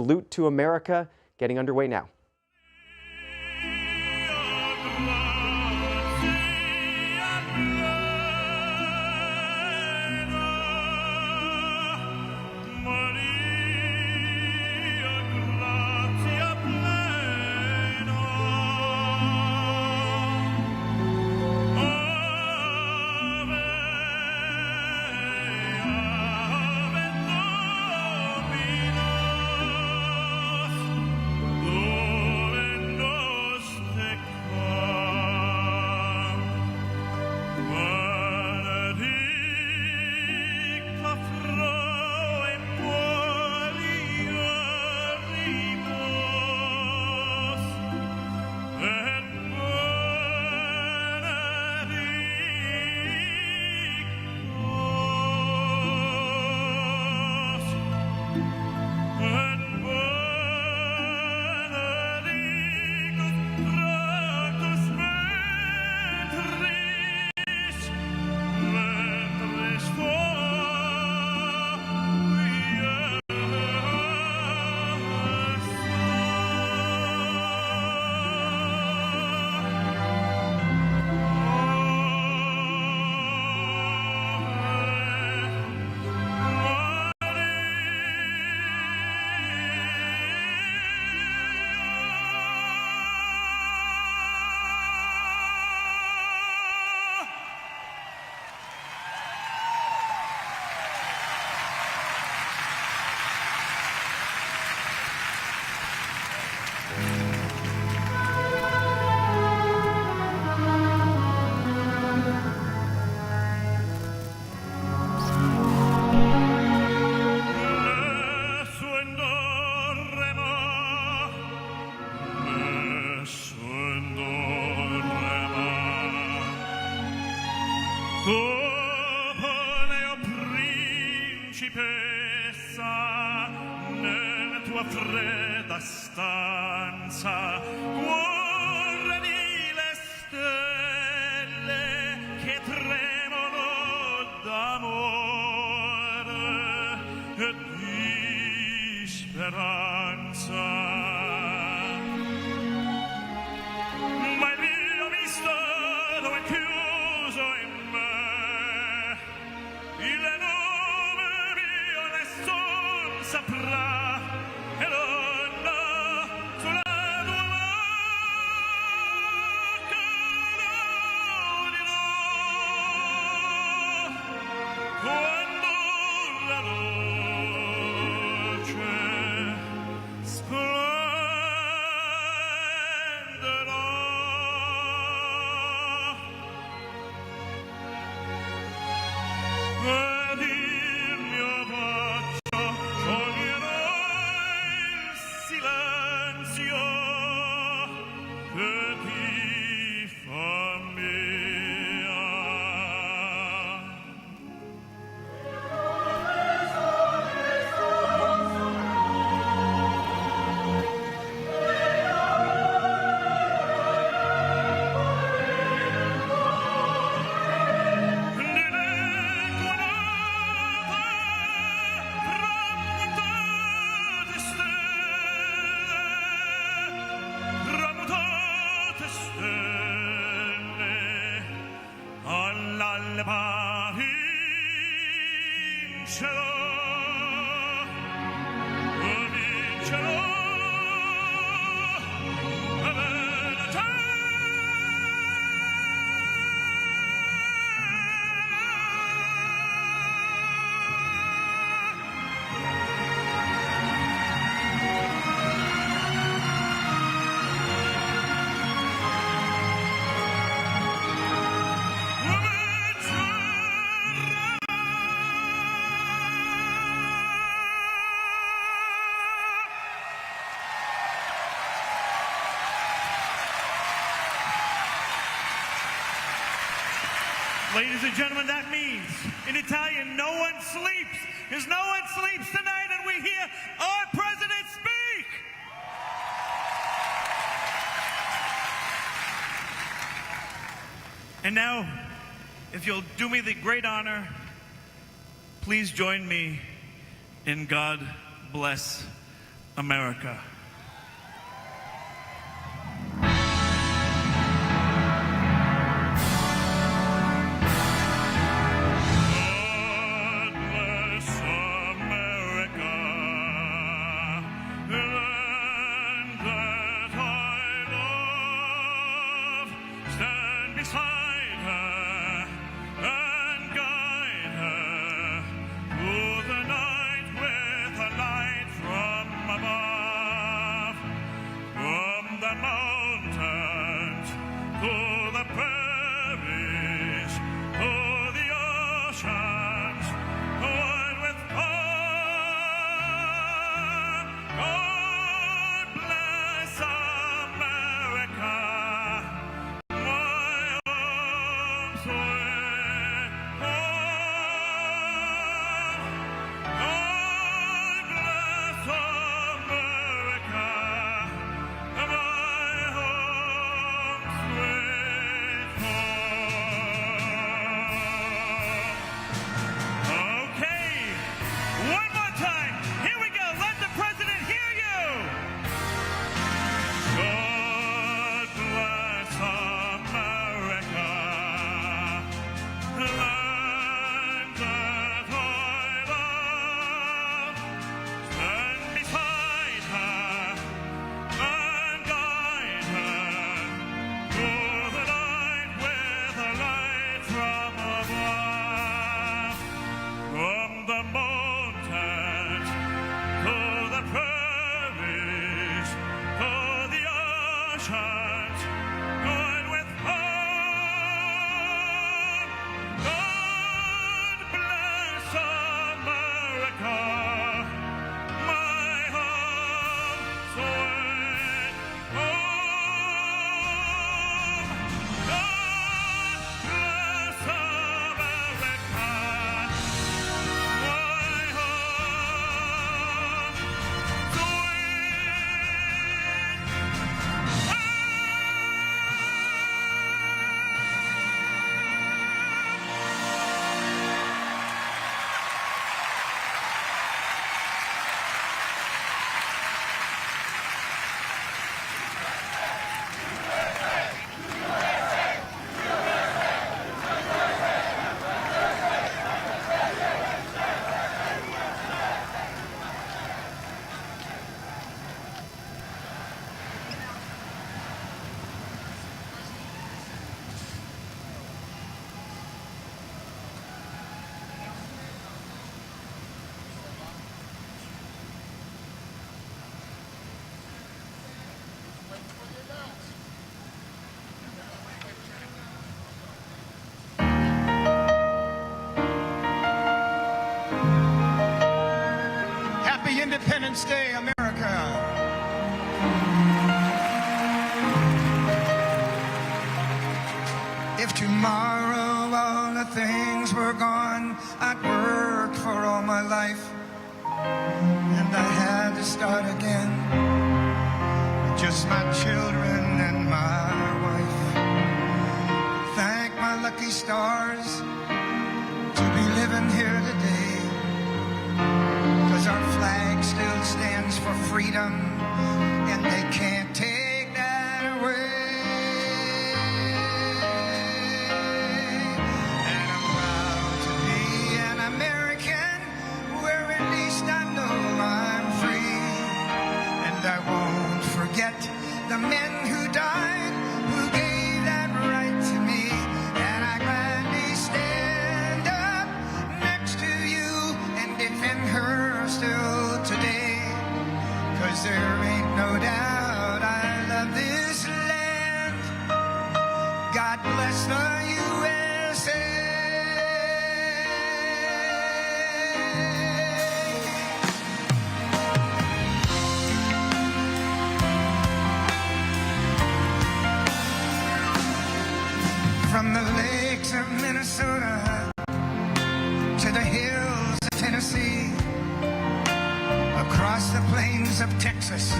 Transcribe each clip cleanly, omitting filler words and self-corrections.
Salute to America, getting underway now. Nella tua fredda stanza guardami le stelle che tremano d'amore e di speranza. Ma il mio mistero è chiuso in me, il nome mio nessun saprà. Ladies and gentlemen, that means, in Italian, no one sleeps, because no one sleeps tonight, and we hear our president speak! And now, if you'll do me the great honor, please join me in God Bless America. God bless America, land that I love. Stand beside her and guide her through the night with a light from above. From the mountains to the prairies, to the oceans, one with power. God bless America, my home sweet home. God bless America, my home sweet home. Okay, one more time. Here we go. Let the president hear you. God bless America, land that I love. Stand beside her and guide her through the night with a light from above. From the mountains to the prairies, to the oceans, going with hope. God bless America, my home sweet home. God bless America, my home Happy Independence Day, America. If tomorrow all the things were gone I'd worked for all my life, and I had to start again, just my children and my wife. Thank my lucky stars to be living here today, 'cause our flag still stands for freedom, and they can't take that away. And I'm proud to be an American, where at least I know I'm free. And I won't forget the men who died, who gave that right to me. And I gladly stand up next to you and defend her still today. 'Cause there ain't no doubt I love this land. God bless the USA. From the lakes of Minnesota to the hills of Tennessee, across the plains of Texas,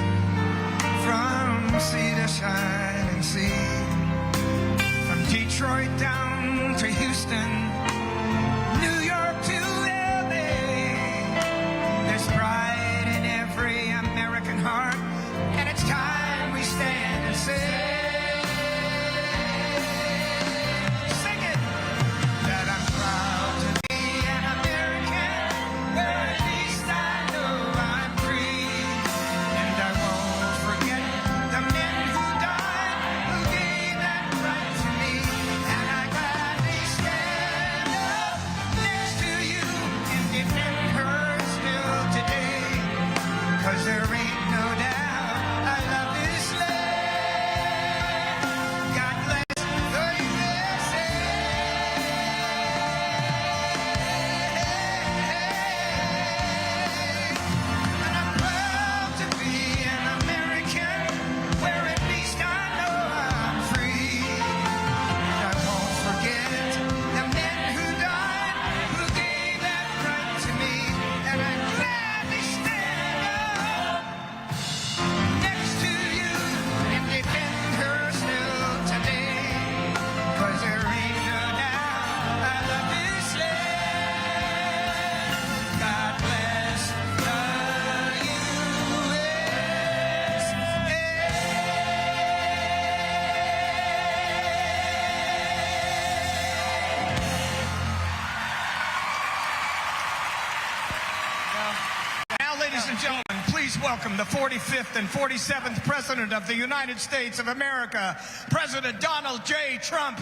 from sea to shining sea, from Detroit down to Houston, New York to LA. There's pride in every American ain't no doubt I love this land. God bless the USA. And I'm proud to be an American, where at least I know I'm free. And I won't forget the men who died, who gave that right to me. And I gladly stand up next to you and defend her still today. 'Cause there ain't no doubt I love this land. God bless the Now, ladies and gentlemen, please welcome the 45th and 47th President of the United States of America, President Donald J. Trump.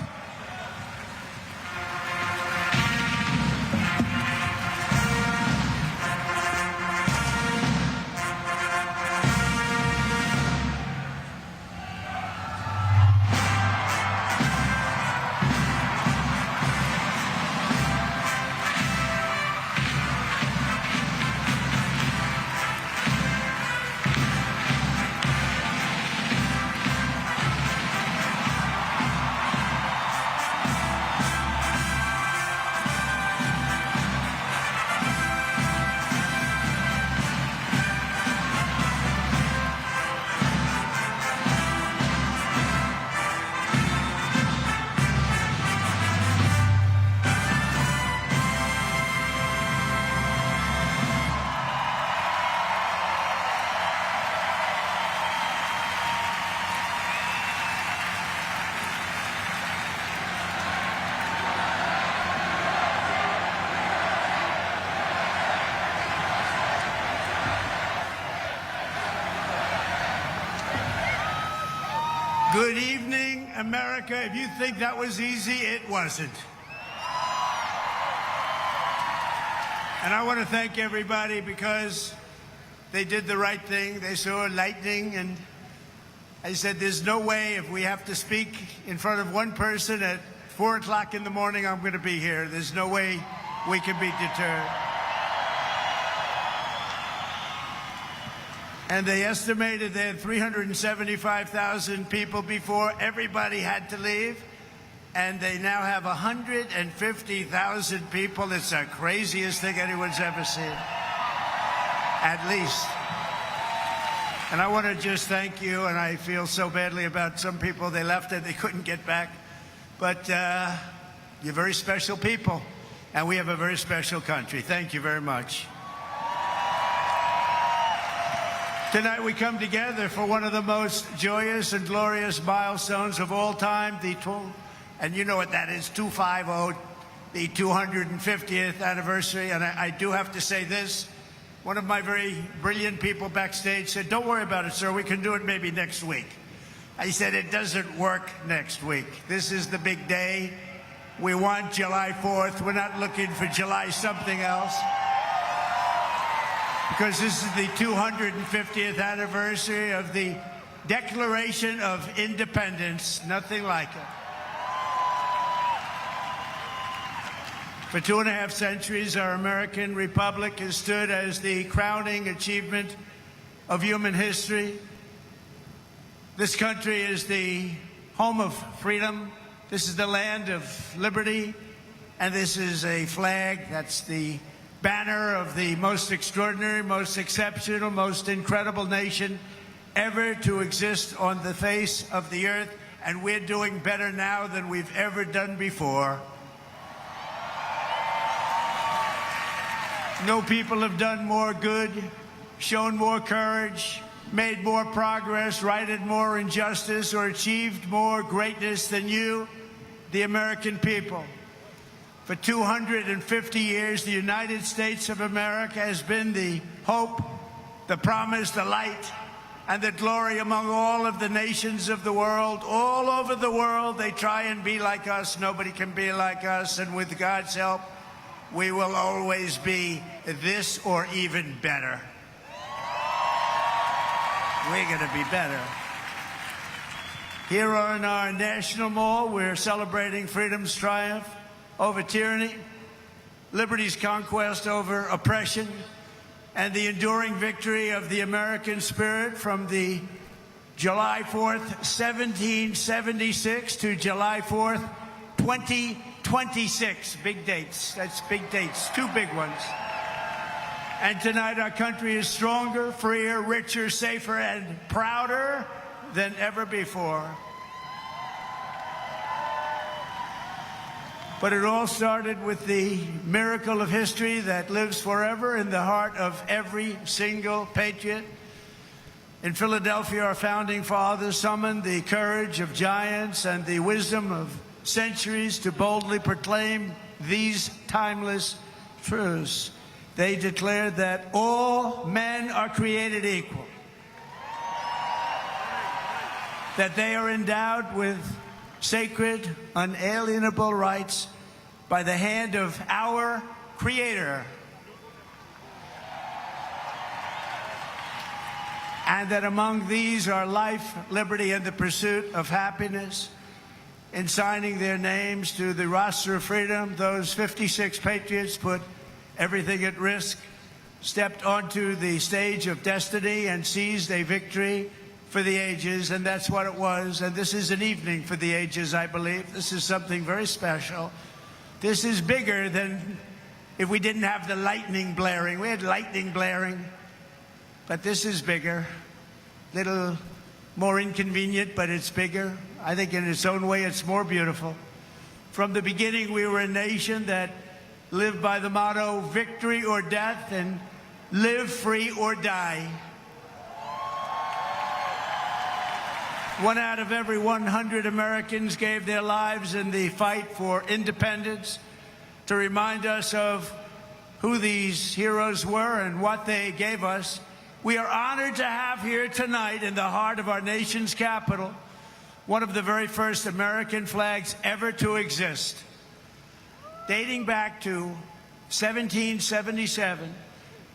Good evening, America. If you think that was easy, it wasn't. And I want to thank everybody because they did the right thing. They saw lightning, and I said, there's no way if we have to speak in front of one person at 4 o'clock in the morning, I'm going to be here. There's no way we can be deterred. And they estimated they had 375,000 people before everybody had to leave. And they now have 150,000 people. It's the craziest thing anyone's ever seen. At least. And I want to just thank you. And I feel so badly about some people. They left and they couldn't get back. But you're very special people. And we have a very special country. Thank you very much. Tonight we come together for one of the most joyous and glorious milestones of all time, and you know what that is, 250, the 250th anniversary. And I do have to say this. One of my very brilliant people backstage said, don't worry about it, sir. We can do it maybe next week. I said, it doesn't work next week. This is the big day. We want July 4th. We're not looking for July something else. Because this is the 250th anniversary of the Declaration of Independence. Nothing like it. For 2.5 centuries, our American republic has stood as the crowning achievement of human history. This country is the home of freedom. This is the land of liberty. And this is a flag that's the banner of the most extraordinary, most exceptional, most incredible nation ever to exist on the face of the earth. And we're doing better now than we've ever done before. No people have done more good, shown more courage, made more progress, righted more injustice, or achieved more greatness than you, the American people. For 250 years, the United States of America has been the hope, the promise, the light, and the glory among all of the nations of the world. All over the world, they try and be like us. Nobody can be like us. And with God's help, we will always be this or even better. We're going to be better. Here on our National Mall, we're celebrating freedom's triumph over tyranny, liberty's conquest over oppression, and the enduring victory of the American spirit from the July 4th, 1776 to July 4th, 2026. Big dates. That's big dates. Two big ones. And tonight our country is stronger, freer, richer, safer, and prouder than ever before. But it all started with the miracle of history that lives forever in the heart of every single patriot. In Philadelphia, our founding fathers summoned the courage of giants and the wisdom of centuries to boldly proclaim these timeless truths. They declared that all men are created equal, that they are endowed with sacred, unalienable rights by the hand of our Creator, and that among these are life, liberty, and the pursuit of happiness. In signing their names to the roster of freedom, those 56 patriots put everything at risk, stepped onto the stage of destiny, and seized a victory for the ages, and that's what it was. And this is an evening for the ages, I believe. This is something very special. This is bigger than if we didn't have the lightning blaring. We had lightning blaring, but this is bigger. Little more inconvenient, but it's bigger. I think in its own way, it's more beautiful. From the beginning, we were a nation that lived by the motto, victory or death, and live free or die. 1 out of every 100 Americans gave their lives in the fight for independence. To remind us of who these heroes were and what they gave us, we are honored to have here tonight in the heart of our nation's capital one of the very first American flags ever to exist. Dating back to 1777,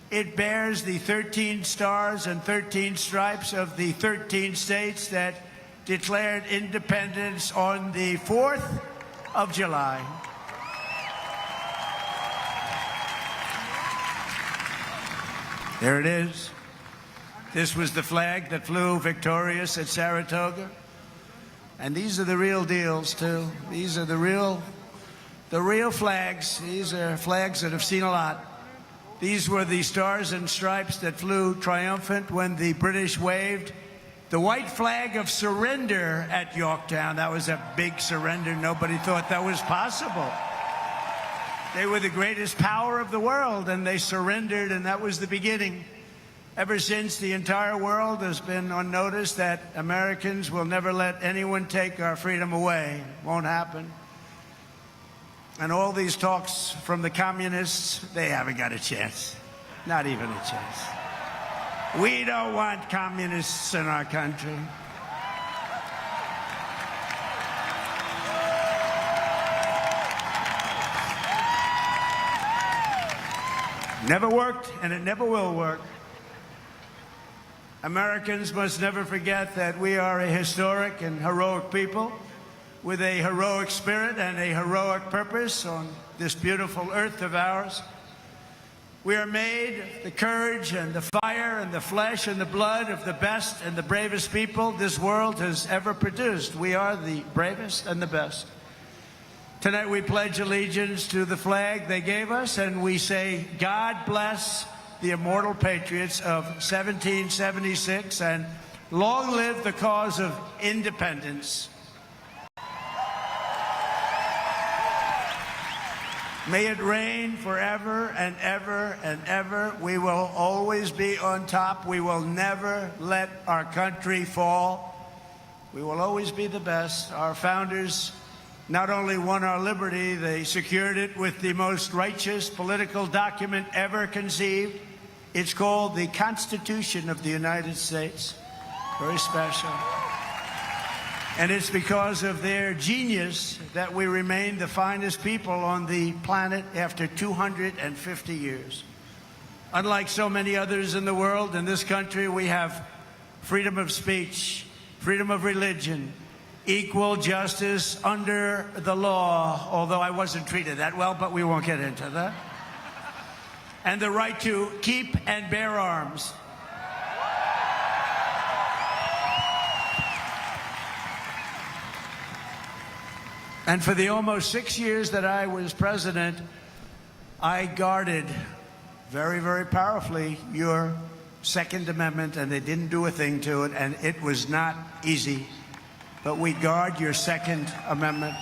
it bears the 13 stars and 13 stripes of the 13 states that declared independence on the 4th of July. There it is. This was the flag that flew victorious at Saratoga. And these are the real deals, too. These are the real flags. These are flags that have seen a lot. These were the stars and stripes that flew triumphant when the British waved the white flag of surrender at Yorktown. That was a big surrender. Nobody thought that was possible. They were the greatest power of the world, and they surrendered, and that was the beginning. Ever since, the entire world has been on notice that Americans will never let anyone take our freedom away. Won't happen. And all these talks from the communists, they haven't got a chance. Not even a chance. We don't want communists in our country. Never worked, and it never will work. Americans must never forget that we are a historic and heroic people with a heroic spirit and a heroic purpose on this beautiful earth of ours. We are made of the courage and the fire and the flesh and the blood of the best and the bravest people this world has ever produced. We are the bravest and the best. Tonight we pledge allegiance to the flag they gave us, and we say, God bless the immortal patriots of 1776, and long live the cause of independence. May it reign forever and ever and ever. We will always be on top. We will never let our country fall. We will always be the best. Our founders not only won our liberty, they secured it with the most righteous political document ever conceived. It's called the Constitution of the United States. Very special. And it's because of their genius that we remain the finest people on the planet after 250 years. Unlike so many others in the world, in this country we have freedom of speech, freedom of religion, equal justice under the law, although I wasn't treated that well, but we won't get into that, and the right to keep and bear arms. And for the almost 6 years that I was president, I guarded very, very powerfully your Second Amendment, and they didn't do a thing to it, and it was not easy. But we guard your Second Amendment.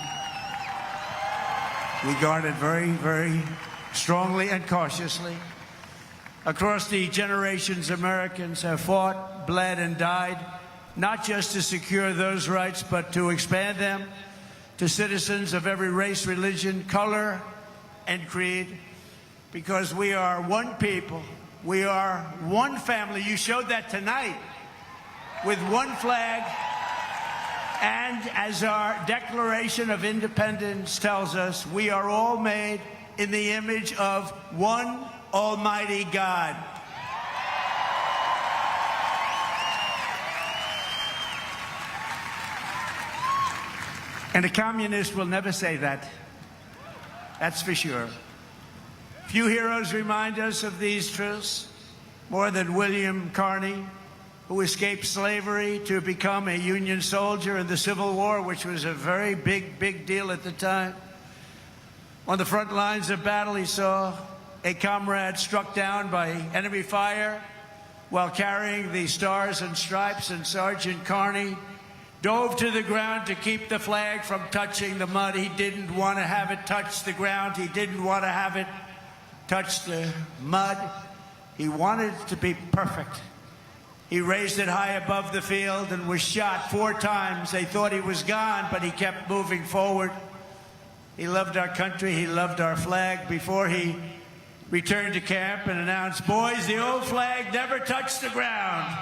We guard it very, very strongly and cautiously. Across the generations, Americans have fought, bled, and died, not just to secure those rights, but to expand them to citizens of every race, religion, color, and creed, because we are one people, we are one family. You showed that tonight with one flag, and as our Declaration of Independence tells us, we are all made in the image of one Almighty God. And a communist will never say that. That's for sure. Few heroes remind us of these truths more than William Carney, who escaped slavery to become a Union soldier in the Civil War, which was a very big deal at the time. On the front lines of battle, he saw a comrade struck down by enemy fire while carrying the Stars and Stripes, and Sergeant Carney dove to the ground to keep the flag from touching the mud. He didn't want to have it touch the ground. He didn't want to have it touch the mud. He wanted it to be perfect. He raised it high above the field and was shot 4 times. They thought he was gone, but he kept moving forward. He loved our country. He loved our flag. Before he returned to camp and announced, "Boys, the old flag never touched the ground."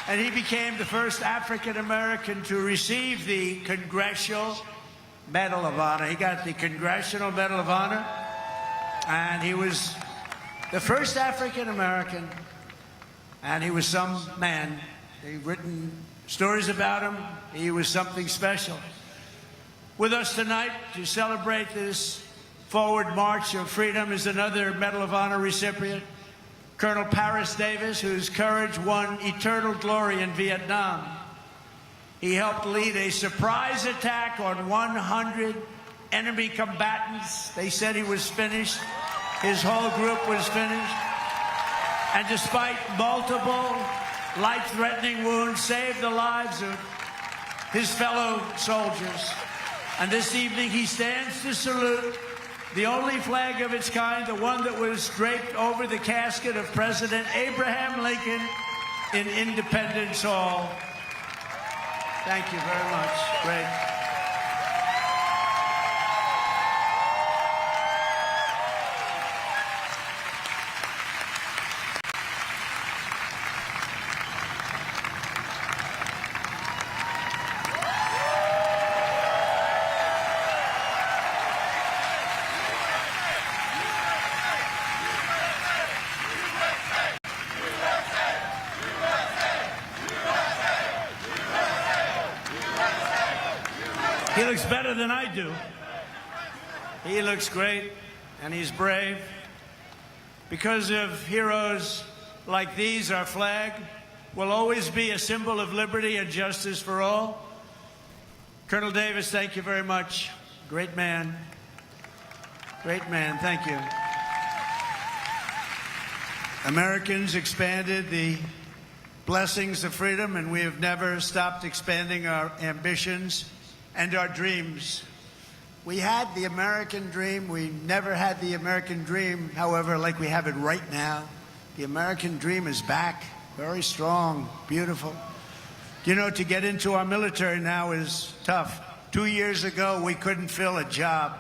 And he became the first African-American to receive the Congressional Medal of Honor. He got the Congressional Medal of Honor, and he was the first African-American, and he was some man. They've written stories about him. He was something special. With us tonight to celebrate this forward march of freedom is another Medal of Honor recipient, Colonel Paris Davis, whose courage won eternal glory in Vietnam. He helped lead a surprise attack on 100 enemy combatants. They said he was finished. His whole group was finished. And despite multiple life-threatening wounds, saved the lives of his fellow soldiers. And this evening he stands to salute the only flag of its kind, the one that was draped over the casket of President Abraham Lincoln in Independence Hall. Thank you very much. Great. He looks better than I do. He looks great, and he's brave. Because of heroes like these, our flag will always be a symbol of liberty and justice for all. Colonel Davis, thank you very much. Great man. Great man. Thank you. Americans expanded the blessings of freedom, and we have never stopped expanding our ambitions and our dreams. We had the American dream. We never had the American dream, however, like we have it right now. The American dream is back, very strong, beautiful. You know, to get into our military now is tough. 2 years ago, we couldn't fill a job,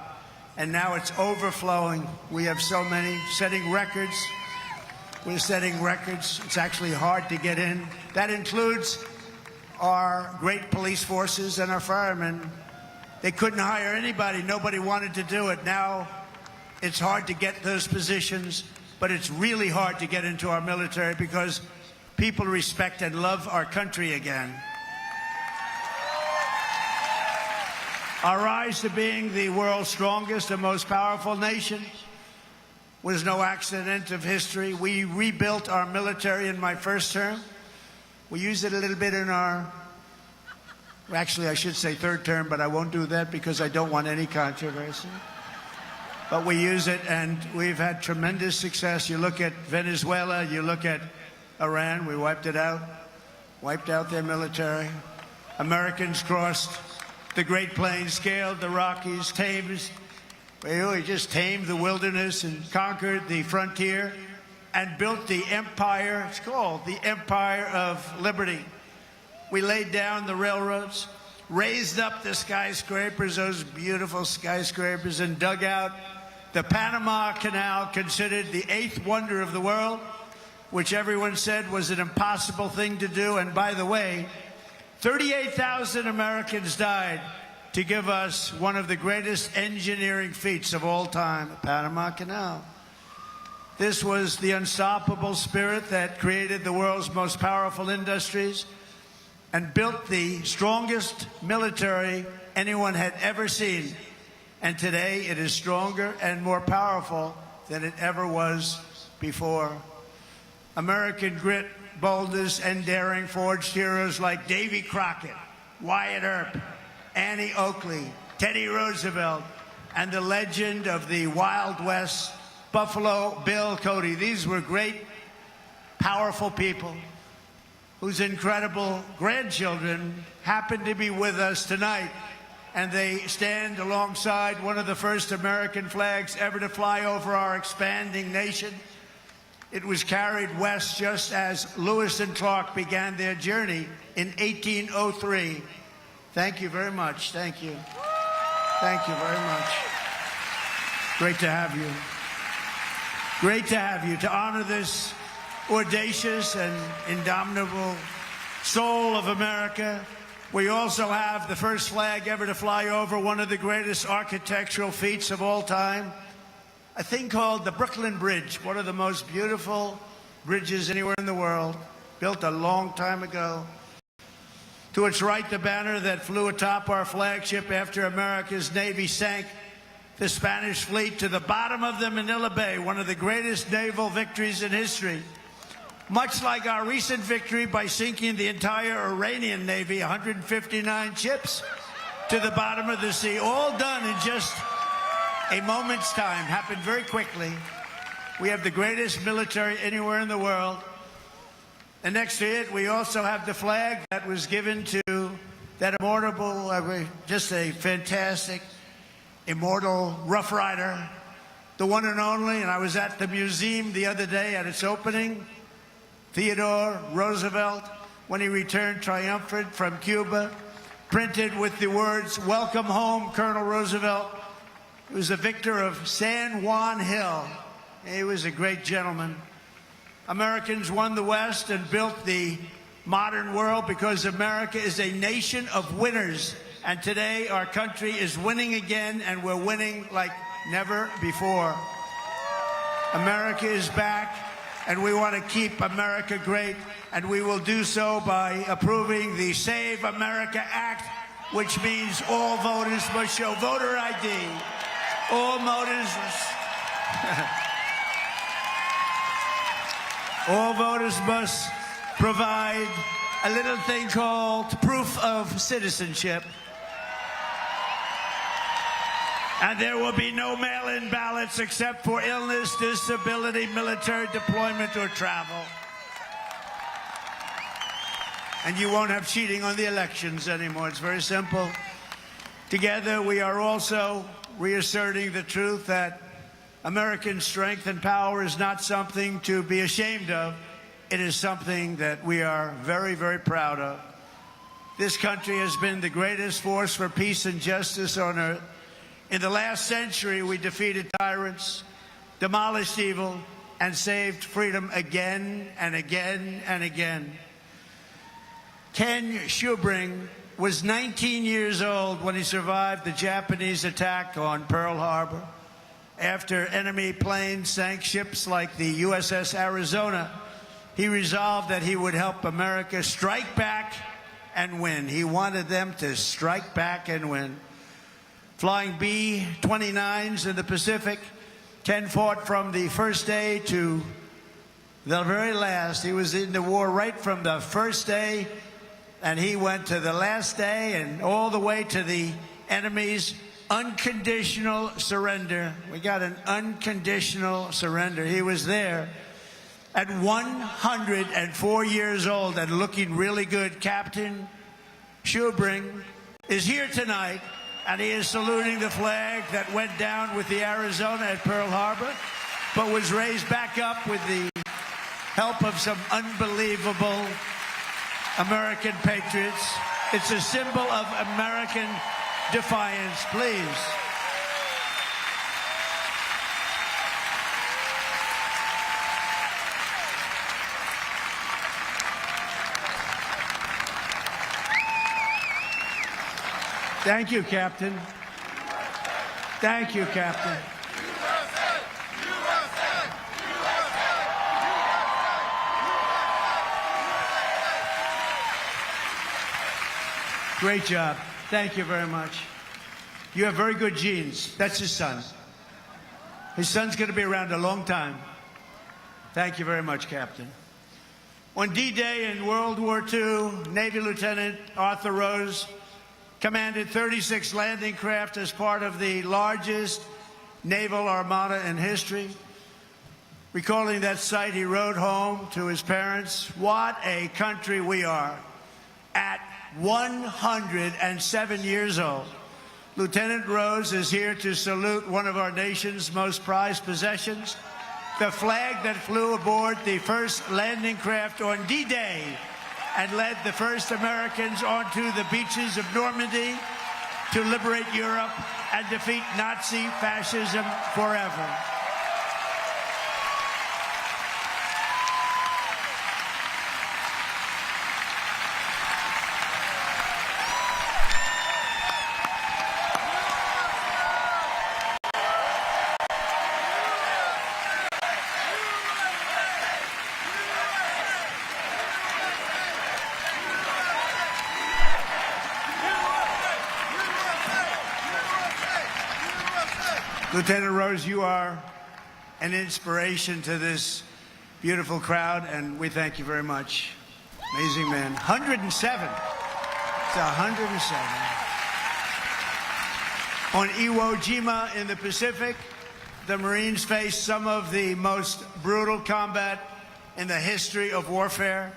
and now it's overflowing. We have so many, setting records. We're setting records. It's actually hard to get in. That includes our great police forces and our firemen. They couldn't hire anybody. Nobody wanted to do it. Now it's hard to get those positions. but it's really hard to get into our military because people respect and love our country again. Our rise to being the world's strongest and most powerful nation was no accident of history. We rebuilt our military in my first term. We used it a little bit in our, actually I should say third term, but I won't do that because I don't want any controversy. But we use it, and we've had tremendous success. You look at Venezuela, you look at Iran, we wiped it out, wiped out their military. Americans crossed the Great Plains, scaled the Rockies, we just tamed the wilderness and conquered the frontier and built the empire. It's called the Empire of Liberty. We laid down the railroads, raised up the skyscrapers, those beautiful skyscrapers, and dug out the Panama Canal, considered the 8th wonder of the world, which everyone said was an impossible thing to do. And by the way, 38,000 Americans died to give us one of the greatest engineering feats of all time, the Panama Canal. This was the unstoppable spirit that created the world's most powerful industries and built the strongest military anyone had ever seen. And today it is stronger and more powerful than it ever was before. American grit, boldness, and daring forged heroes like Davy Crockett, Wyatt Earp, Annie Oakley, Teddy Roosevelt, and the legend of the Wild West, Buffalo Bill Cody. These were great, powerful people whose incredible grandchildren happen to be with us tonight. And they stand alongside one of the first American flags ever to fly over our expanding nation. It was carried west just as Lewis and Clark began their journey in 1803. Thank you very much. Thank you. Thank you very much. Great to have you. Great to have you, to honor this audacious and indomitable soul of America. We also have the first flag ever to fly over one of the greatest architectural feats of all time, a thing called the Brooklyn Bridge, one of the most beautiful bridges anywhere in the world, built a long time ago. To its right, the banner that flew atop our flagship after America's Navy sank the Spanish fleet to the bottom of the Manila Bay, one of the greatest naval victories in history. Much like our recent victory by sinking the entire Iranian Navy, 159 ships, to the bottom of the sea, all done in just a moment's time, happened very quickly. We have the greatest military anywhere in the world. And next to it, we also have the flag that was given to that immortal, just a fantastic, immortal Rough Rider, the one and only. And I was at the museum the other day at its opening. Theodore Roosevelt, when he returned triumphant from Cuba, printed with the words, "Welcome home, Colonel Roosevelt." He was a victor of San Juan Hill. He was a great gentleman. Americans won the West and built the modern world because America is a nation of winners. And today our country is winning again, and we're winning like never before. America is back, and we want to keep America great, and we will do so by approving the Save America Act, which means all voters must show voter ID. All voters must provide a little thing called proof of citizenship. And there will be no mail-in ballots except for illness, disability, military deployment, or travel. And you won't have cheating on the elections anymore. It's very simple. Together, we are also reasserting the truth that American strength and power is not something to be ashamed of. It is something that we are very, very proud of. This country has been the greatest force for peace and justice on earth. In the last century, we defeated tyrants, demolished evil, and saved freedom again and again and again. Ken Schubring was 19 years old when he survived the Japanese attack on Pearl Harbor. After enemy planes sank ships like the USS Arizona, he resolved that he would help America strike back and win. He wanted them to strike back and win. Flying B-29s in the Pacific, Ken fought from the first day to the very last. He was in the war right from the first day, and he went to the last day and all the way to the enemy's unconditional surrender. We got an unconditional surrender. He was there at 104 years old and looking really good. Captain Schubring is here tonight, and he is saluting the flag that went down with the Arizona at Pearl Harbor, but was raised back up with the help of some unbelievable American patriots. It's a symbol of American defiance. Please. Thank you, Captain. Thank you, Captain. Great job. Thank you very much. You have very good genes. That's his son. His son's going to be around a long time. Thank you very much, Captain. On D-Day in World War II, Navy Lieutenant Arthur Rose commanded 36 landing craft as part of the largest naval armada in history. Recalling that sight, he wrote home to his parents, "What a country we are." At 107 years old, Lieutenant Rose is here to salute one of our nation's most prized possessions, the flag that flew aboard the first landing craft on D-Day and led the first Americans onto the beaches of Normandy to liberate Europe and defeat Nazi fascism forever. Lieutenant Rose, you are an inspiration to this beautiful crowd, and we thank you very much. Amazing man. 107. It's 107. On Iwo Jima in the Pacific, the Marines faced some of the most brutal combat in the history of warfare.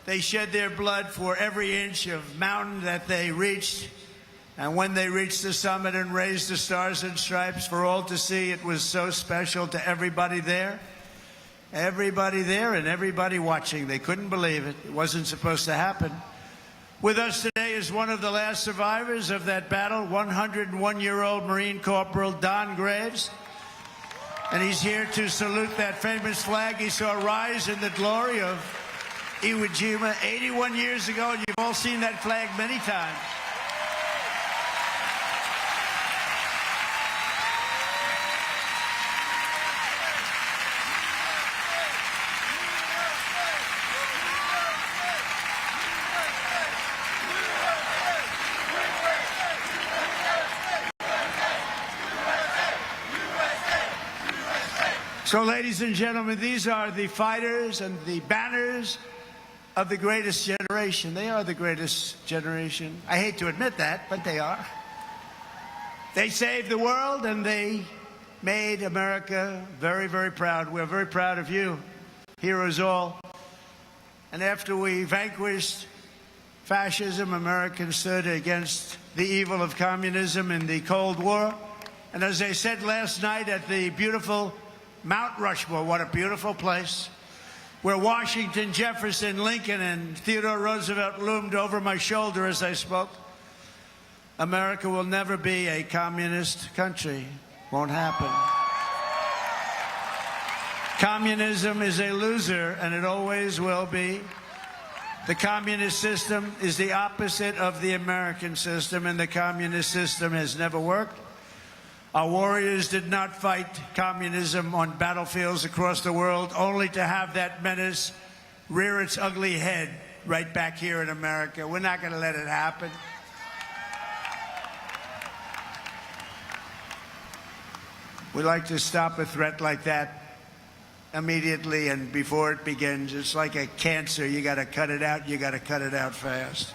They shed their blood for every inch of mountain that they reached. And when they reached the summit and raised the stars and stripes for all to see, it was so special to everybody there. Everybody there and everybody watching. They couldn't believe it. It wasn't supposed to happen. With us today is one of the last survivors of that battle, 101-year-old Marine Corporal Don Graves. And he's here to salute that famous flag he saw rise in the glory of Iwo Jima 81 years ago. And you've all seen that flag many times. So, ladies and gentlemen, these are the fighters and the banners of the greatest generation. They are the greatest generation. I hate to admit that, but they are. They saved the world, and they made America very, very proud. We're very proud of you, heroes all. And after we vanquished fascism, Americans stood against the evil of communism in the Cold War. And as I said last night at the beautiful Mount Rushmore, what a beautiful place, where Washington, Jefferson, Lincoln, and Theodore Roosevelt loomed over my shoulder as I spoke. America will never be a communist country. Won't happen. Communism is a loser, and it always will be. The communist system is the opposite of the American system, and the communist system has never worked. Our warriors did not fight communism on battlefields across the world, only to have that menace rear its ugly head right back here in America. We're not going to let it happen. We like to stop a threat like that immediately and before it begins. It's like a cancer. You got to cut it out. You got to cut it out fast.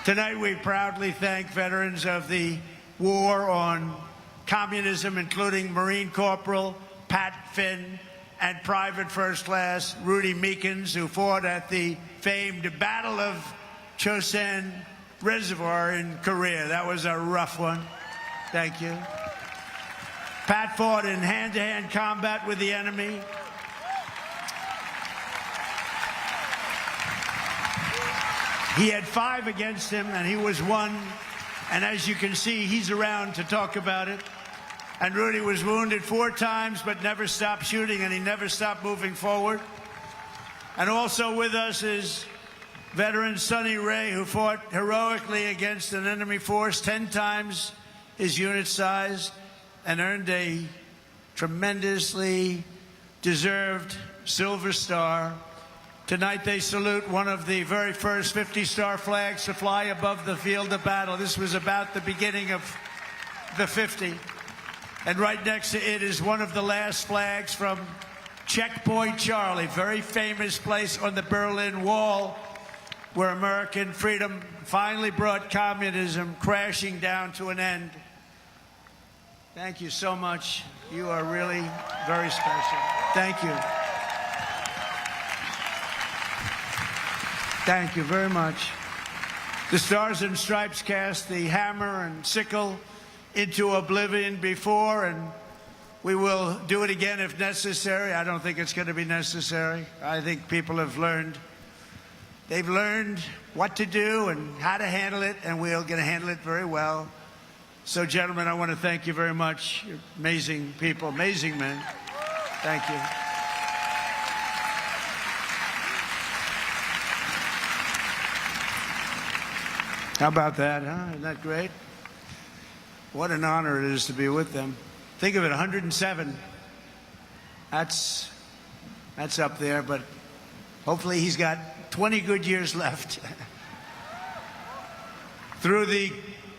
Tonight, we proudly thank veterans of the war on communism, including Marine Corporal Pat Finn and Private First Class Rudy Meekins, who fought at the famed Battle of Chosin Reservoir in Korea. That was a rough one. Thank you. Pat fought in hand-to-hand combat with the enemy. He had 5 against him, and he was 1. And as you can see, he's around to talk about it. And Rudy was wounded 4 times, but never stopped shooting, and he never stopped moving forward. And also with us is veteran Sonny Ray, who fought heroically against an enemy force 10 times his unit size and earned a tremendously deserved Silver Star. Tonight they salute one of the very first 50-star flags to fly above the field of battle. This was about the beginning of the 50. And right next to it is one of the last flags from Checkpoint Charlie, very famous place on the Berlin Wall, where American freedom finally brought communism crashing down to an end. Thank you so much. You are really very special. Thank you. Thank you very much. The Stars and Stripes cast the hammer and sickle into oblivion before, and we will do it again if necessary. I don't think it's going to be necessary. I think people have learned. They've learned what to do and how to handle it, and we're going to handle it very well. So, gentlemen, I want to thank you very much. You're amazing people, amazing men. Thank you. How about that, huh? Isn't that great? What an honor it is to be with them. Think of it, 107. That's up there, but hopefully he's got 20 good years left. Through the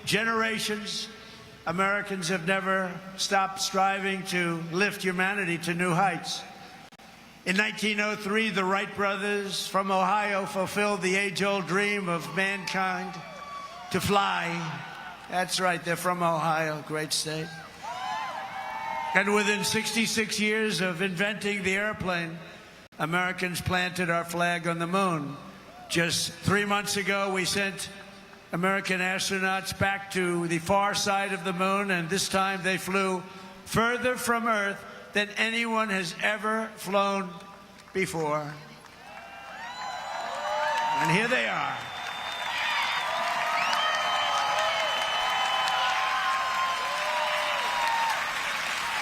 generations, Americans have never stopped striving to lift humanity to new heights. In 1903, the Wright brothers from Ohio fulfilled the age-old dream of mankind to fly. That's right, they're from Ohio, great state. And within 66 years of inventing the airplane, Americans planted our flag on the moon. Just 3 months ago, we sent American astronauts back to the far side of the moon, and this time they flew further from Earth than anyone has ever flown before. And here they are.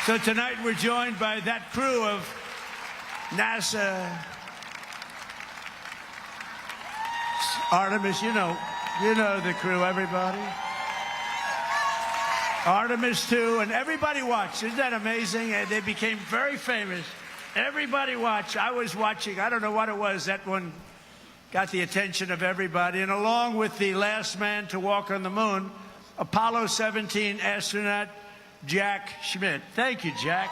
So tonight we're joined by that crew of NASA Artemis, you know the crew, everybody. Artemis 2, and everybody watched. Isn't that amazing? And they became very famous. Everybody watched. I was watching. I don't know what it was. That one got the attention of everybody. And along with the last man to walk on the moon, Apollo 17 astronaut Jack Schmitt. Thank you, Jack.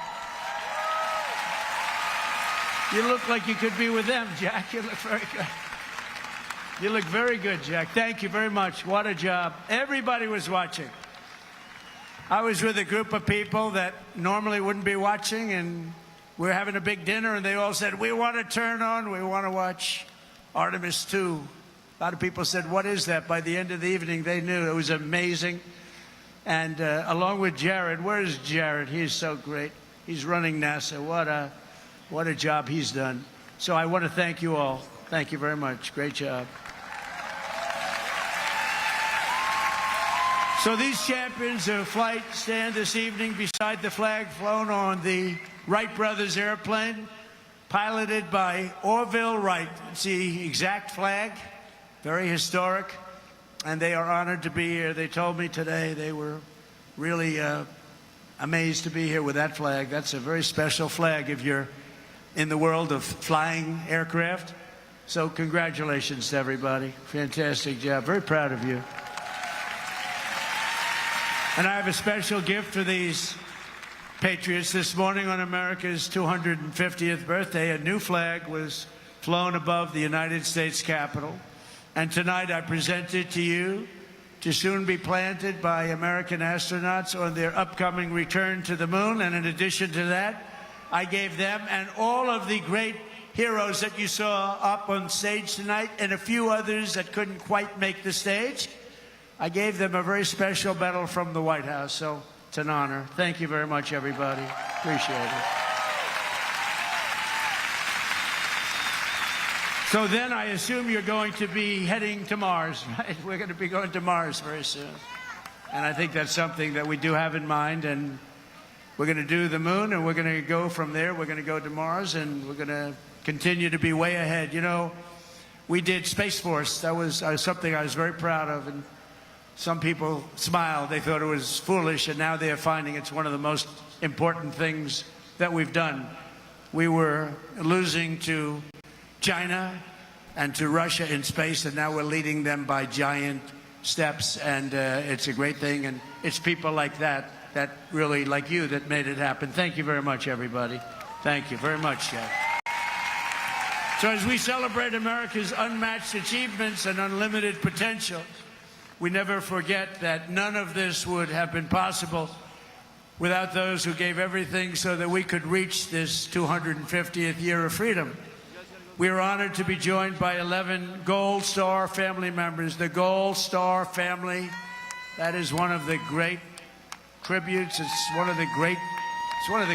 You look like you could be with them, Jack. You look very good. You look very good, Jack. Thank you very much. What a job. Everybody was watching. I was with a group of people that normally wouldn't be watching, and we're having a big dinner, and they all said, we want to turn on, we want to watch Artemis 2. A lot of people said, what is that? By the end of the evening, they knew. It was amazing. And along with Jared, where's Jared? He's so great. He's running NASA. What a job he's done. So I want to thank you all. Thank you very much. Great job. So these champions of flight stand this evening beside the flag flown on the Wright brothers airplane, piloted by Orville Wright. It's the exact flag, very historic, and they are honored to be here. They told me today they were really amazed to be here with that flag. That's a very special flag if you're in the world of flying aircraft. So congratulations to everybody. Fantastic job. Very proud of you. And I have a special gift for these patriots. This morning on America's 250th birthday, a new flag was flown above the United States Capitol. And tonight I present it to you to soon be planted by American astronauts on their upcoming return to the moon. And in addition to that, I gave them and all of the great heroes that you saw up on stage tonight and a few others that couldn't quite make the stage, I gave them a very special medal from the White House. So it's an honor. Thank you very much, everybody. Appreciate it. So then I assume you're going to be heading to Mars, right? We're going to be going to Mars very soon. And I think that's something that we do have in mind. And we're going to do the moon, and we're going to go from there. We're going to go to Mars, and we're going to continue to be way ahead. You know, we did Space Force. That was something I was very proud of. And some people smiled. They thought it was foolish, and now they're finding it's one of the most important things that we've done. We were losing to China and to Russia in space, and now we're leading them by giant steps, and it's a great thing, and it's people like that really, like you, that made it happen. Thank you very much, everybody. Thank you very much, Jeff. So as we celebrate America's unmatched achievements and unlimited potential, we never forget that none of this would have been possible without those who gave everything so that we could reach this 250th year of freedom. We are honored to be joined by 11 Gold Star family members. The Gold Star family, that is one of the great tributes. It's one of the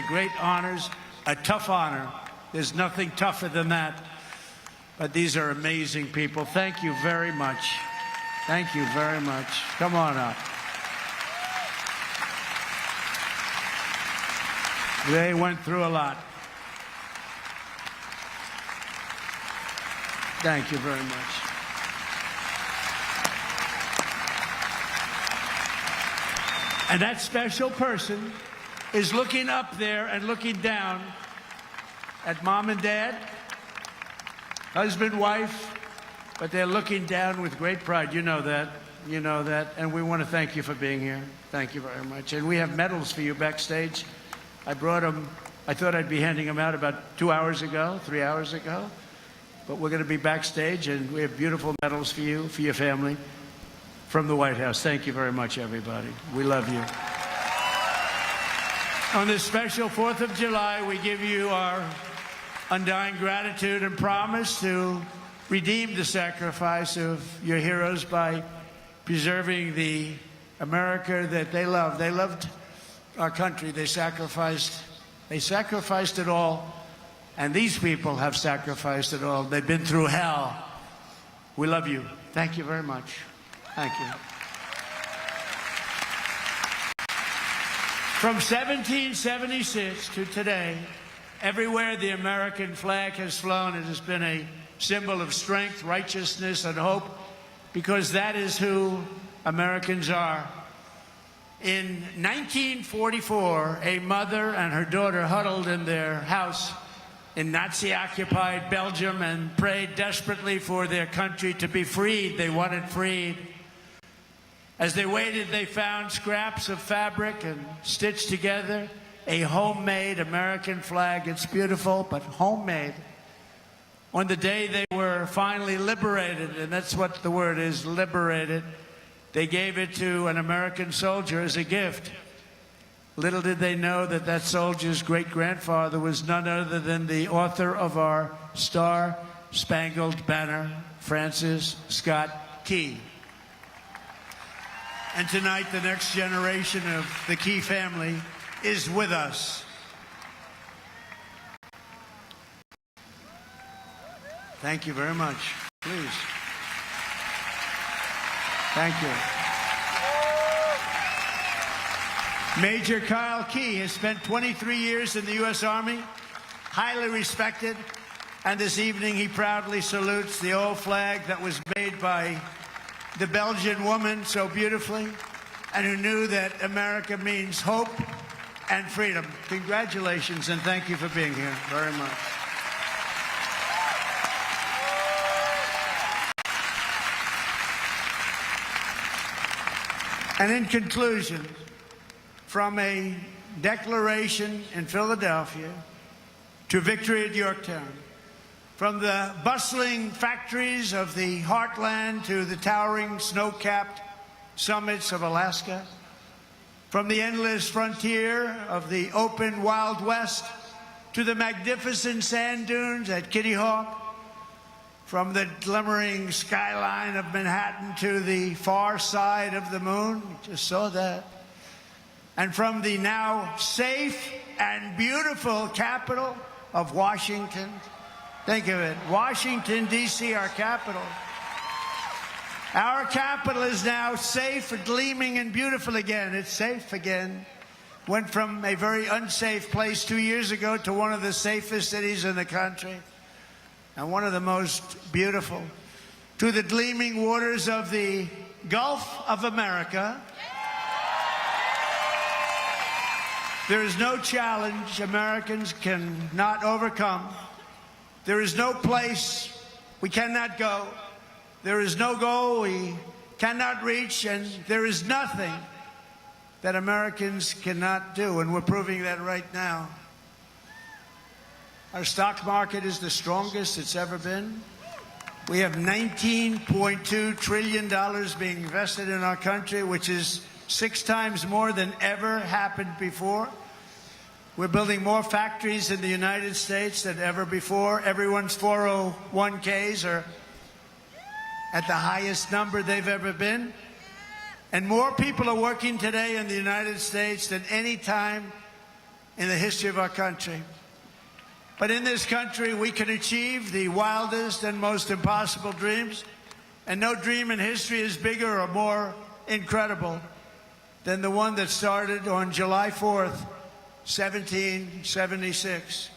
great honors, a tough honor. There's nothing tougher than that. But these are amazing people. Thank you very much. Thank you very much. Come on up. They went through a lot. Thank you very much. And that special person is looking up there and looking down at mom and dad, husband, wife, but they're looking down with great pride. You know that. You know that. And we want to thank you for being here. Thank you very much. And we have medals for you backstage. I brought them. I thought I'd be handing them out about 2 hours ago, 3 hours ago. But we're going to be backstage, and we have beautiful medals for you, for your family, from the White House. Thank you very much, everybody. We love you. On this special 4th of July, we give you our undying gratitude and promise to redeem the sacrifice of your heroes by preserving the America that they loved. They loved our country. They sacrificed it all. And these people have sacrificed it all. They've been through hell. We love you. Thank you very much. Thank you. From 1776 to today, everywhere the American flag has flown, it has been a symbol of strength, righteousness, and hope, because that is who Americans are. In 1944, a mother and her daughter huddled in their house in Nazi-occupied Belgium and prayed desperately for their country to be freed. They wanted freed. As they waited, they found scraps of fabric and stitched together a homemade American flag. It's beautiful, but homemade. On the day they were finally liberated, and that's what the word is, liberated, they gave it to an American soldier as a gift. Little did they know that that soldier's great-grandfather was none other than the author of our Star-Spangled Banner, Francis Scott Key. And tonight, the next generation of the Key family is with us. Thank you very much. Please. Thank you. Major Kyle Key has spent 23 years in the U.S. Army, highly respected, and this evening he proudly salutes the old flag that was made by the Belgian woman so beautifully, and who knew that America means hope and freedom. Congratulations, and thank you for being here very much. And in conclusion, from a declaration in Philadelphia to victory at Yorktown, from the bustling factories of the heartland to the towering snow-capped summits of Alaska, from the endless frontier of the open Wild West to the magnificent sand dunes at Kitty Hawk, from the glimmering skyline of Manhattan to the far side of the moon, we just saw that, and from the now safe and beautiful capital of Washington. Think of it, Washington, D.C., our capital. Our capital is now safe, gleaming, and beautiful again. It's safe again. Went from a very unsafe place 2 years ago to one of the safest cities in the country and one of the most beautiful. To the gleaming waters of the Gulf of America. There is no challenge Americans cannot overcome. There is no place we cannot go. There is no goal we cannot reach, and there is nothing that Americans cannot do, and we're proving that right now. Our stock market is the strongest it's ever been. We have $19.2 trillion being invested in our country, which is 6 times more than ever happened before. We're building more factories in the United States than ever before. Everyone's 401ks are at the highest number they've ever been. And more people are working today in the United States than any time in the history of our country. But in this country, we can achieve the wildest and most impossible dreams. And no dream in history is bigger or more incredible than the one that started on July 4th, 1776.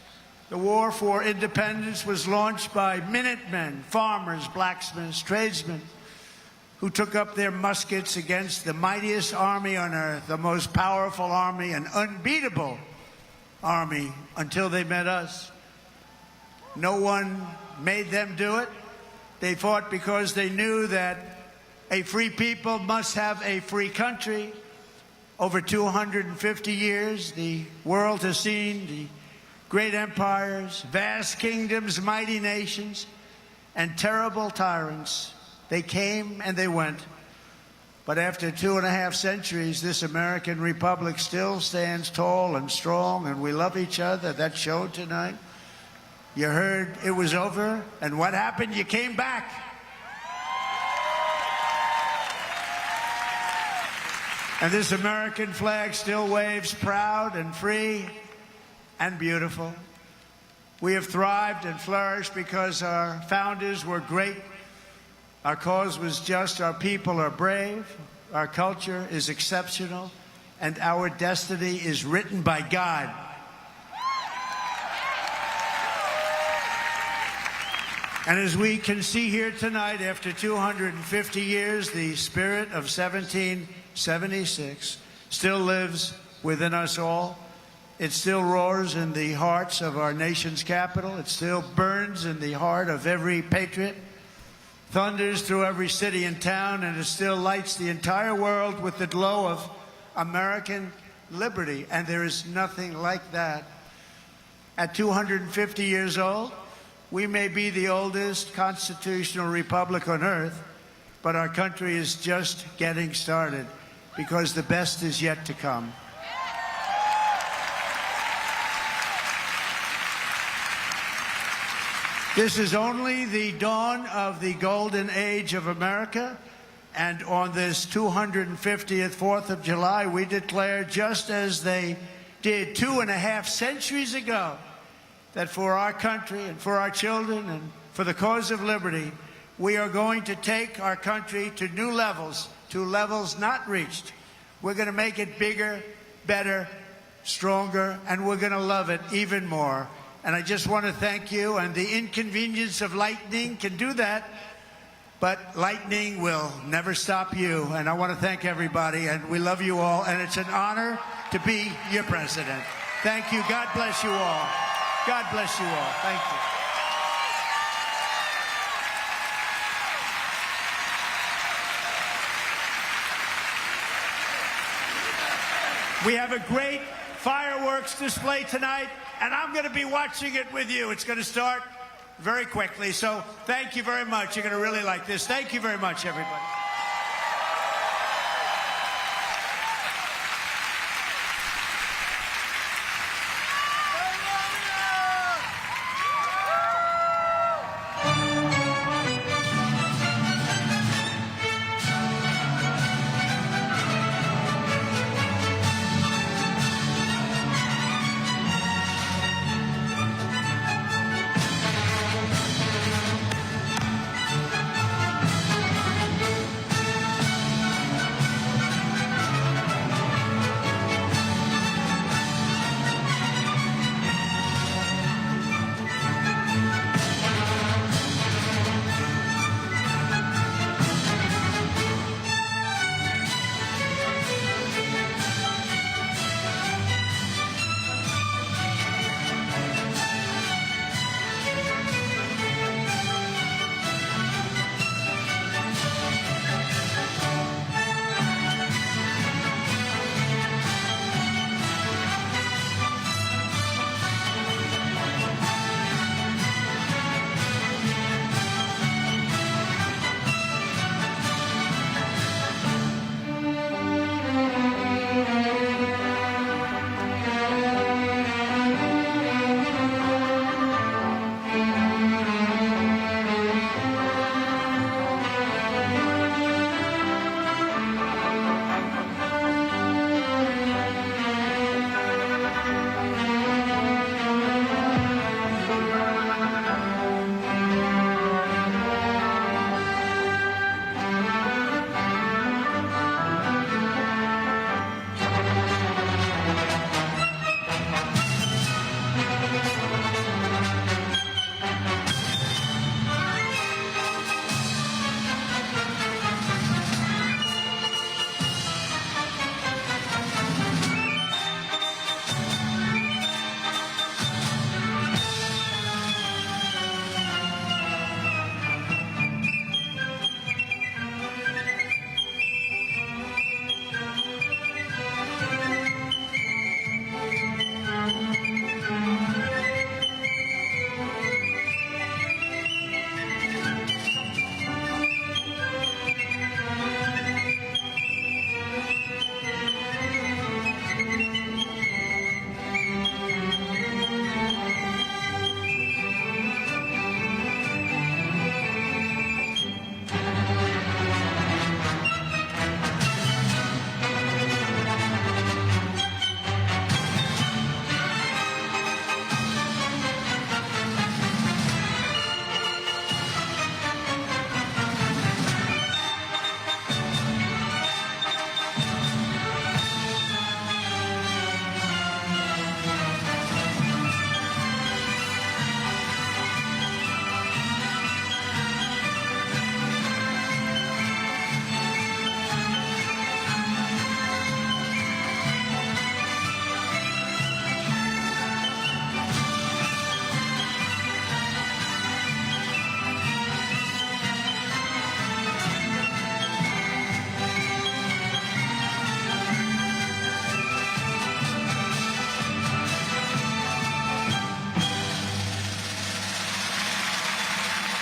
The war for independence was launched by Minutemen, farmers, blacksmiths, tradesmen, who took up their muskets against the mightiest army on earth, the most powerful army, an unbeatable army, until they met us. No one made them do it. They fought because they knew that a free people must have a free country. Over 250 years, the world has seen the great empires, vast kingdoms, mighty nations, and terrible tyrants. They came and they went. But after 2.5 centuries, this American republic still stands tall and strong, and we love each other. That showed tonight. You heard it was over, and what happened? You came back. And this American flag still waves proud and free and beautiful. We have thrived and flourished because our founders were great. Our cause was just. Our people are brave. Our culture is exceptional. And our destiny is written by God. And as we can see here tonight, after 250 years, the spirit of 1776 still lives within us all. It still roars in the hearts of our nation's capital. It still burns in the heart of every patriot, thunders through every city and town, and it still lights the entire world with the glow of American liberty. And there is nothing like that. At 250 years old, we may be the oldest constitutional republic on earth, but our country is just getting started because the best is yet to come. This is only the dawn of the golden age of America, and on this 250th 4th of July, we declare, just as they did 2.5 centuries ago, that for our country and for our children and for the cause of liberty, we are going to take our country to new levels, to levels not reached. We're going to make it bigger, better, stronger, and we're going to love it even more. And I just want to thank you, and the inconvenience of lightning can do that, but lightning will never stop you. And I want to thank everybody, and we love you all, and it's an honor to be your president. Thank you. God bless you all. God bless you all. Thank you. We have a great fireworks display tonight, and I'm going to be watching it with you. It's going to start very quickly, so thank you very much. You're going to really like this. Thank you very much, everybody.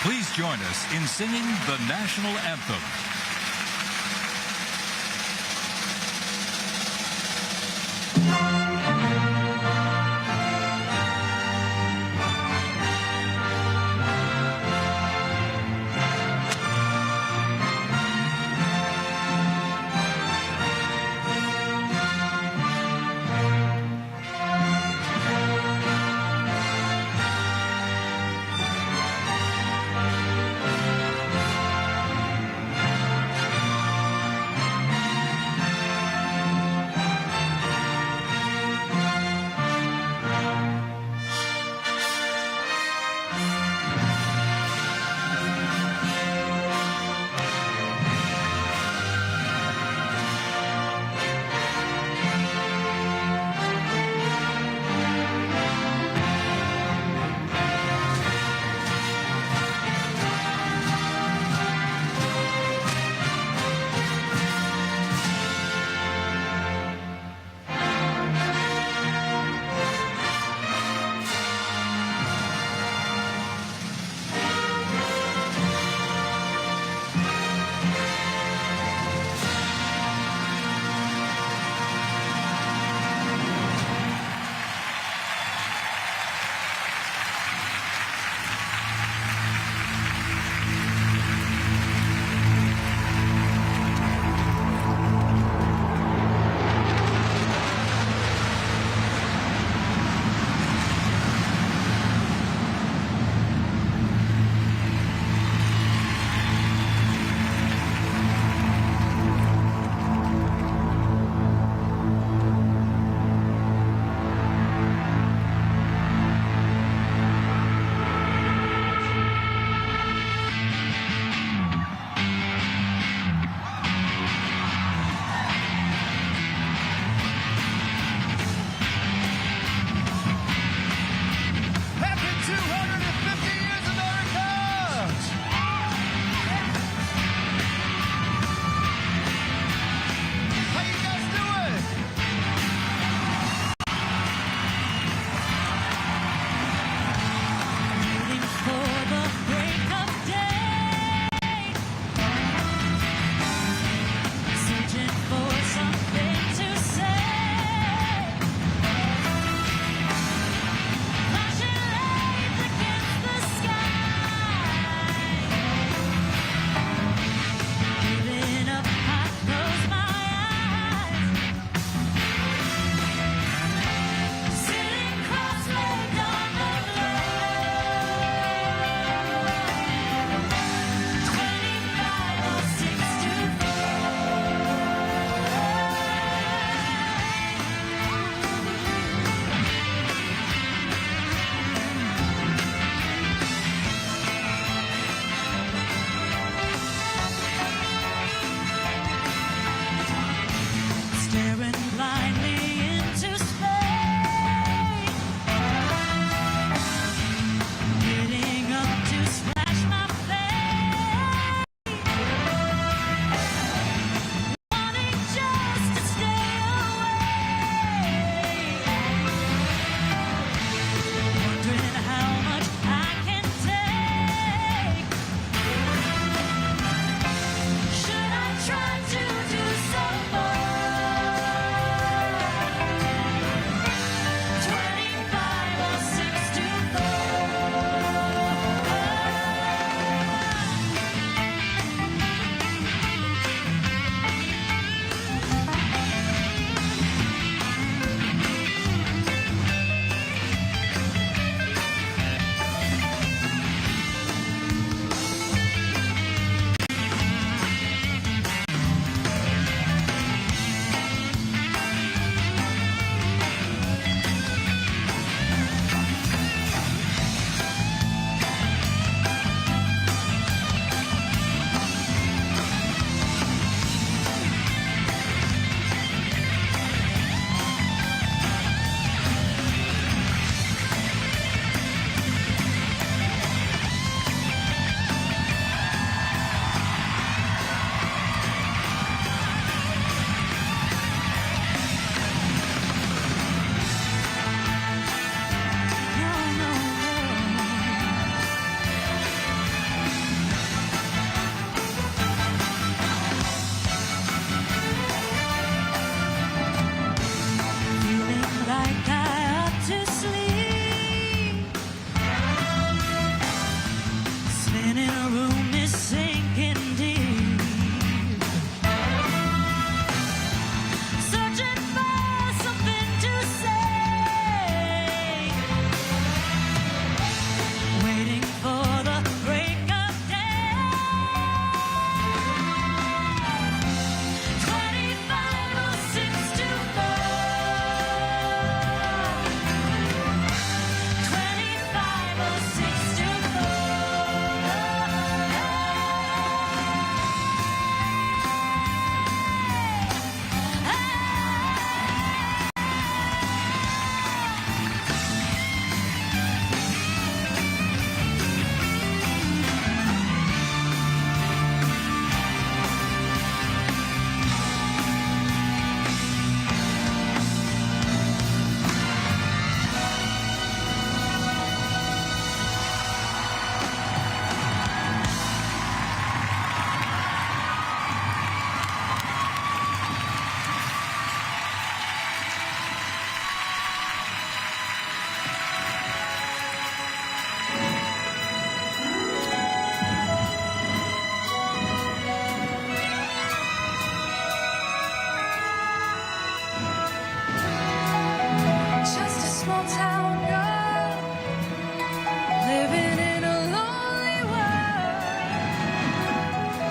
Please join us in singing the national anthem.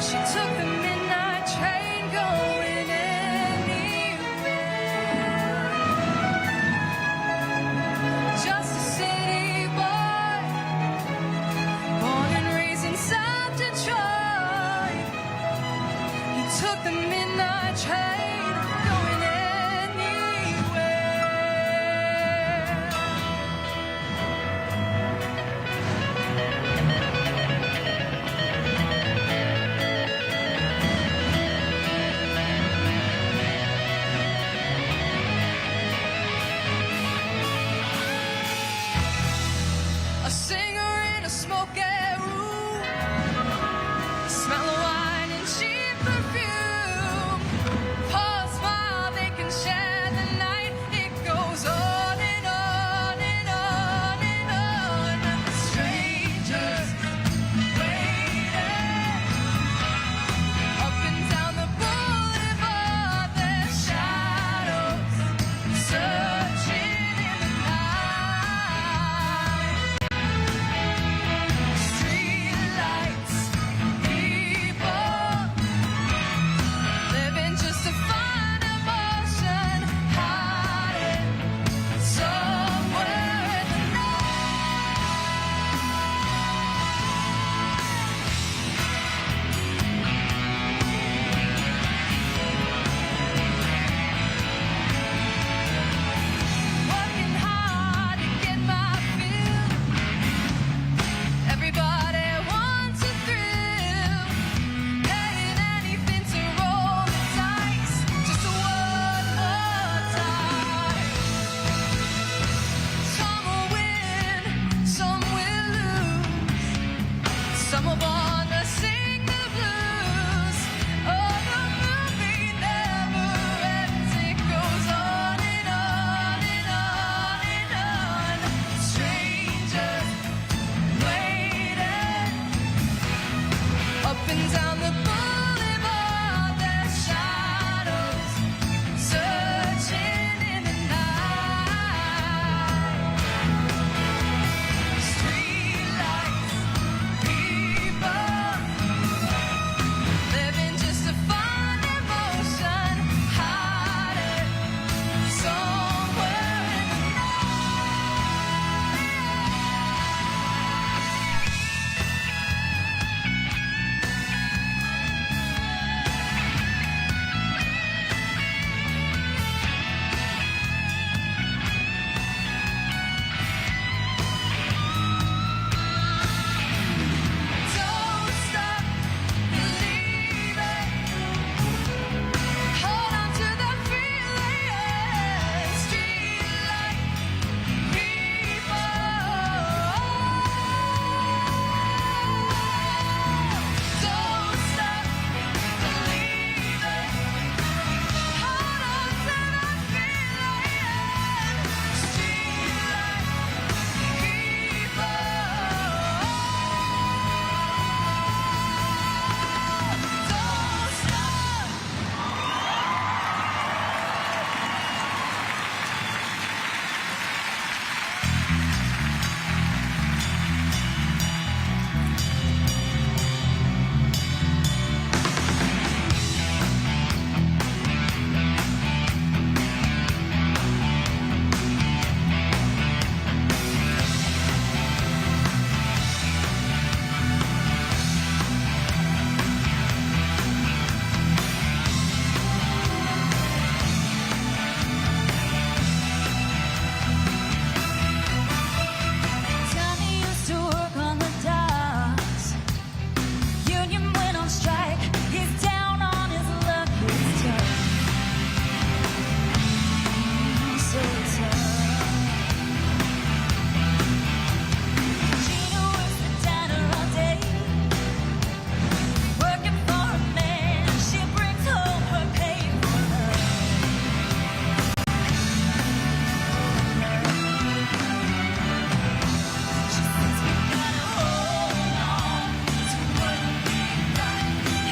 She took the midnight train going anywhere. Just a city boy, born and raised inside Detroit. He took the midnight train going anywhere. A singer in a smoky room, smell of wine and cheap perfume. For a smile they can share the night. It goes on and on and on and on. Strangers waiting up and down the boulevard. Their shadows searching in the night. Streetlights, people living just to find emotion, hiding somewhere in the night. Working hard to get my fill. Everybody wants a thrill, paying anything to roll the dice, just one more time. Some will win, some will lose, some are born to sing the blues. Oh, the movie never ends, it goes on and on and on and on. Strangers waiting up and down the boulevard, their shadows searching in the night. Streetlights, people living just to find emotion, hiding somewhere in the Don't stop believing. Hold on to the feeling. Streetlight people. Don't stop believing. Hold on to the feeling. Streetlight people. Don't stop. Tommy used to work on the docks. Union went on strike. He's down on his luck. It's tough. So tough. Gina works the diner all day, working for a man. She brings home her pay for love. She says we gotta hold on to what we got.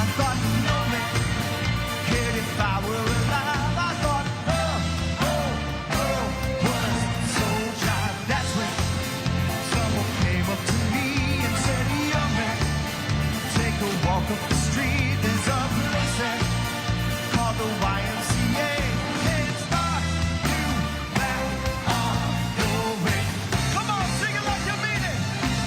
I thought, no man cared if I were alive. I thought, was so jive. That's when someone came up to me and said, young man, take a walk up the street. There's a place there called the YMCA. It's start you back on your way. Come on, sing it like you mean it.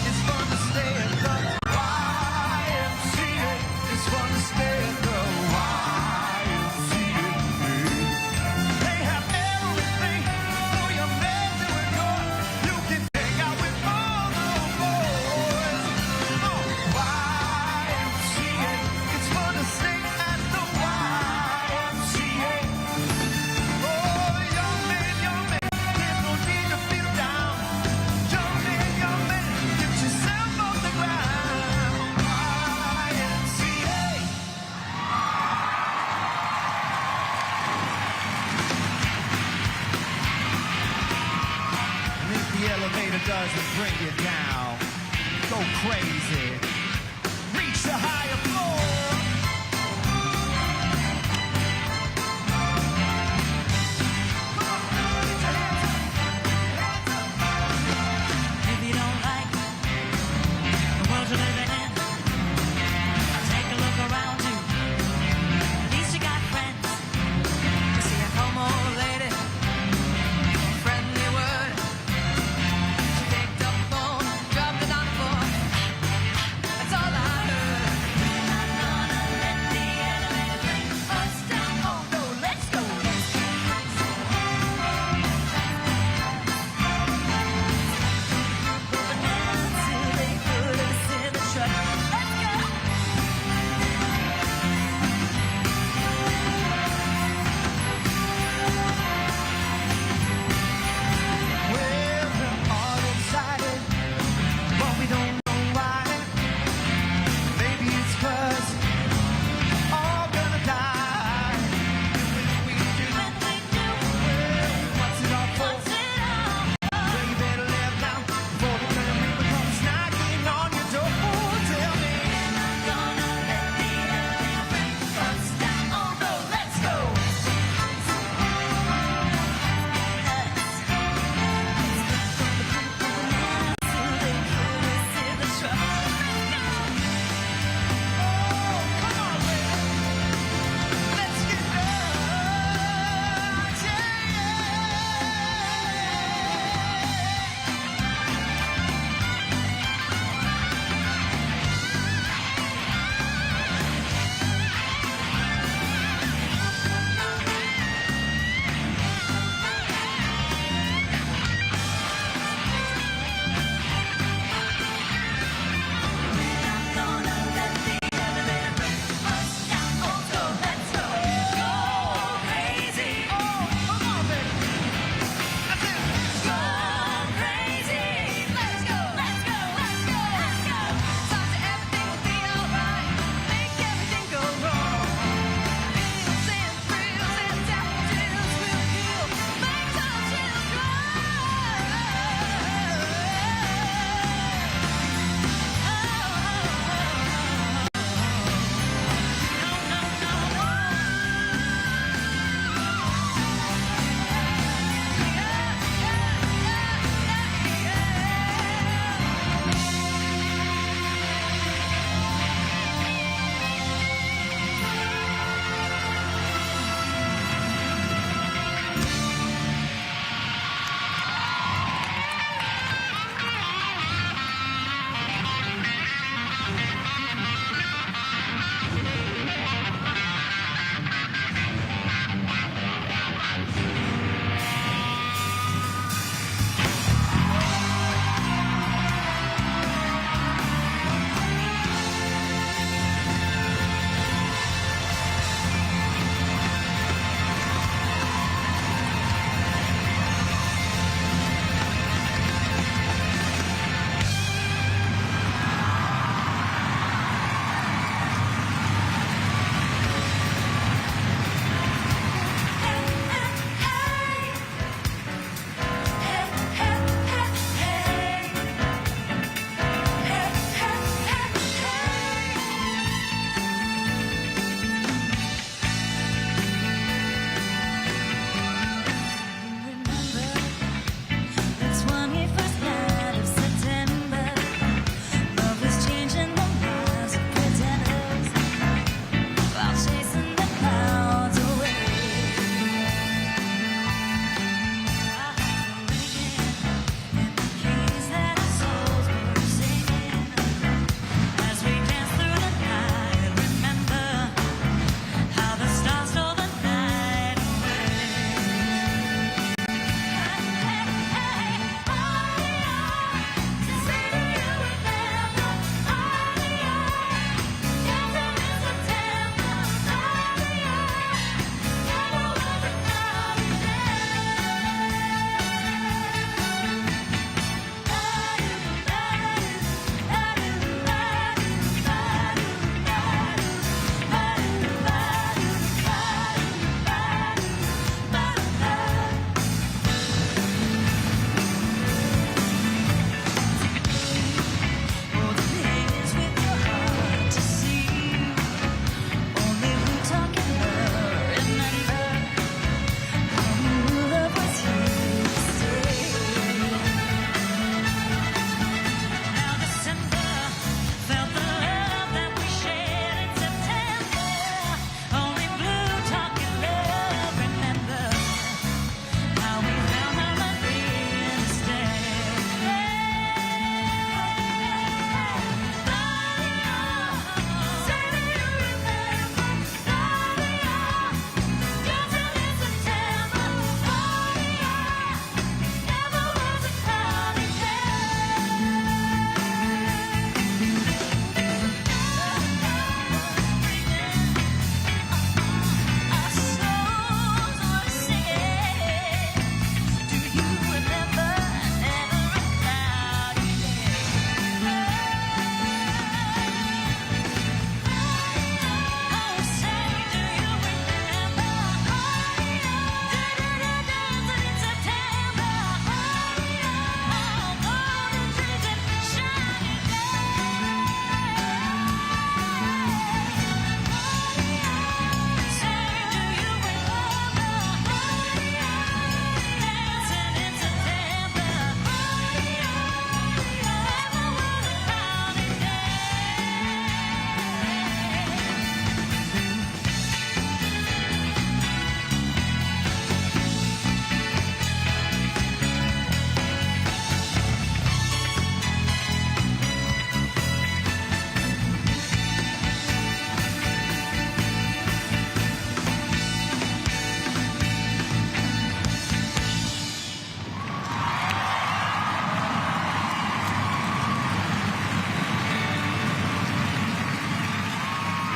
It's fun to stay at the YMCA. It's fun to stay at the YMCA. They have everything for your man to enjoy. You can hang out with all the boys. YMCA. It's fun to sing at the YMCA. Oh, young man, there's no need to feel down. Young man, get yourself off the ground. YMCA. And if the elevator doesn't bring you down, go crazy. Reach the higher floor. If you don't like the world you're living in, take a look around you. At least you got friends. You see a homo lady, friendly word. She picked up the phone, dropped it on the floor.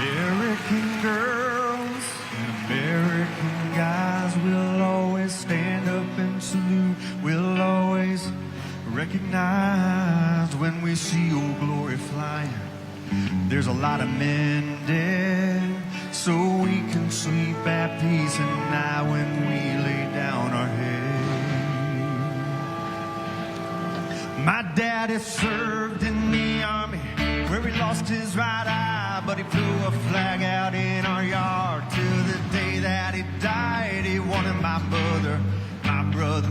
American girls and American guys will always stand up and salute. We'll always recognize when we see Old Glory flying. There's a lot of men dead, so we can sleep at peace at night when we lay down our head. My daddy served in the army where he lost his right eye, but he flew a flag out in our yard till the day that he died. He wanted my mother, my brother,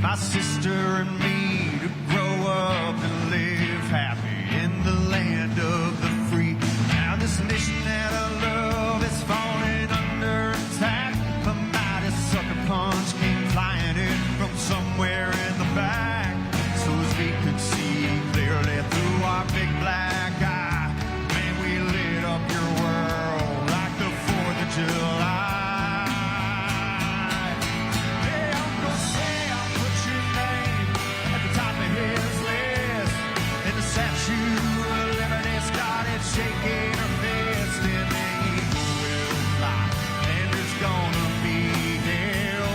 my sister and me to grow up and live happy in the land of the free. Now this nation that I love is falling under attack. A mighty sucker punch came flying in from somewhere in the back, so as we could see clearly through our big black eye. Man, we lit up your world like the 4th of July. Hey, Uncle Sam, put your name at the top of his list, and the Statue of Liberty started shaking her fist, and the eagle will fly, and it's gonna be hell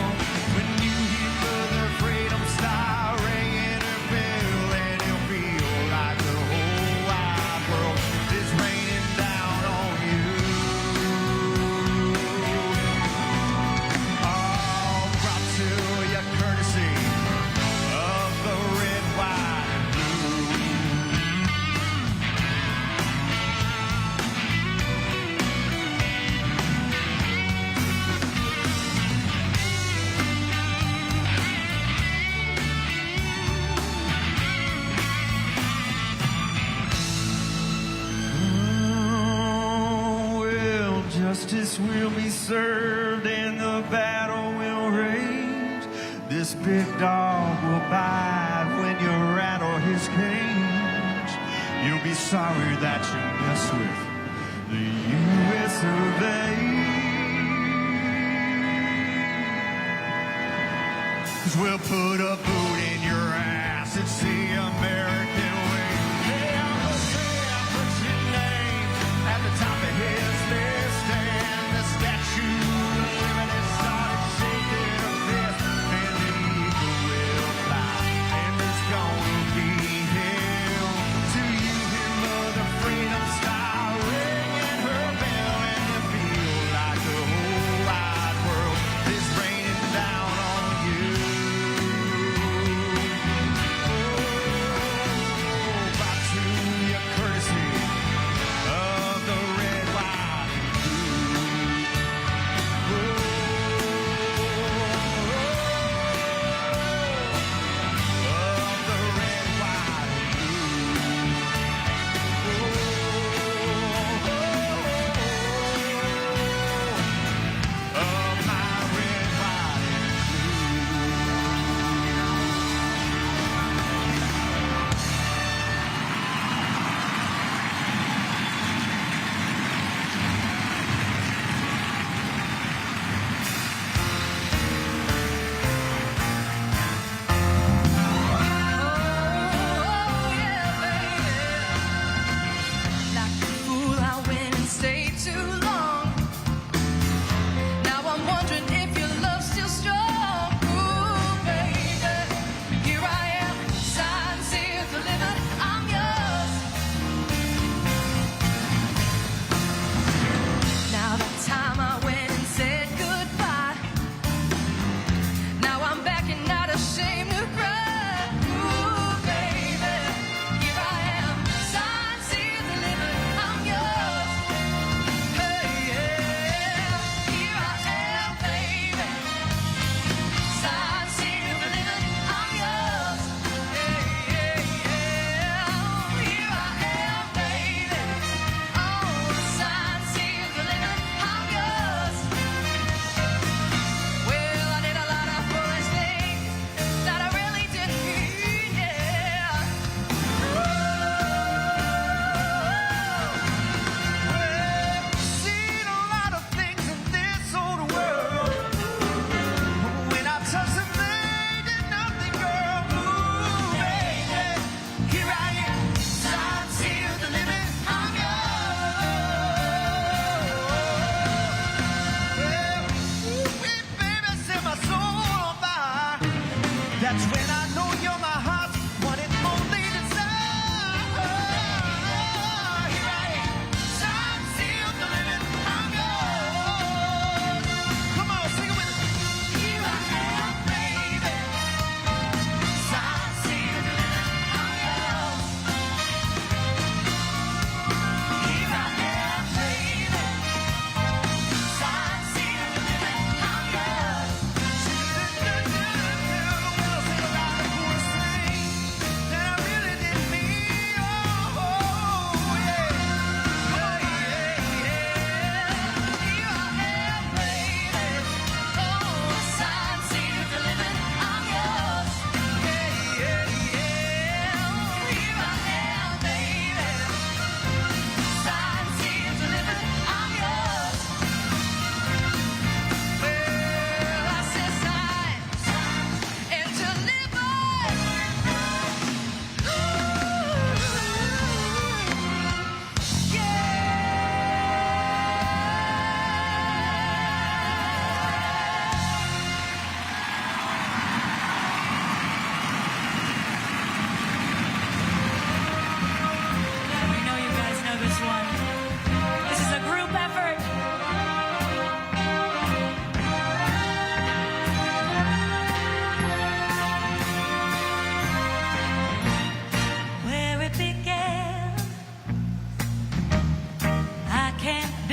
when you hear Mother Freedom start ringing her bell, and it'll feel like the whole wide world is raining down on you. All brought to you courtesy of the red, white, and blue. Oh, well, justice will be served and the battle will rage. This big dog will bite when you rattle his cage. You'll be sorry that you mess with the U.S. of A. 'Cause we'll put a boot in your ass. It's the American way. Hey, Uncle Sam, put your name at the top of his list, and the Statue of Liberty started shaking her fist, and the eagle will fly, and it's gonna be hell till you hear Mother Freedom start ringing her bell, and you feel like the whole wide world is raining down on you.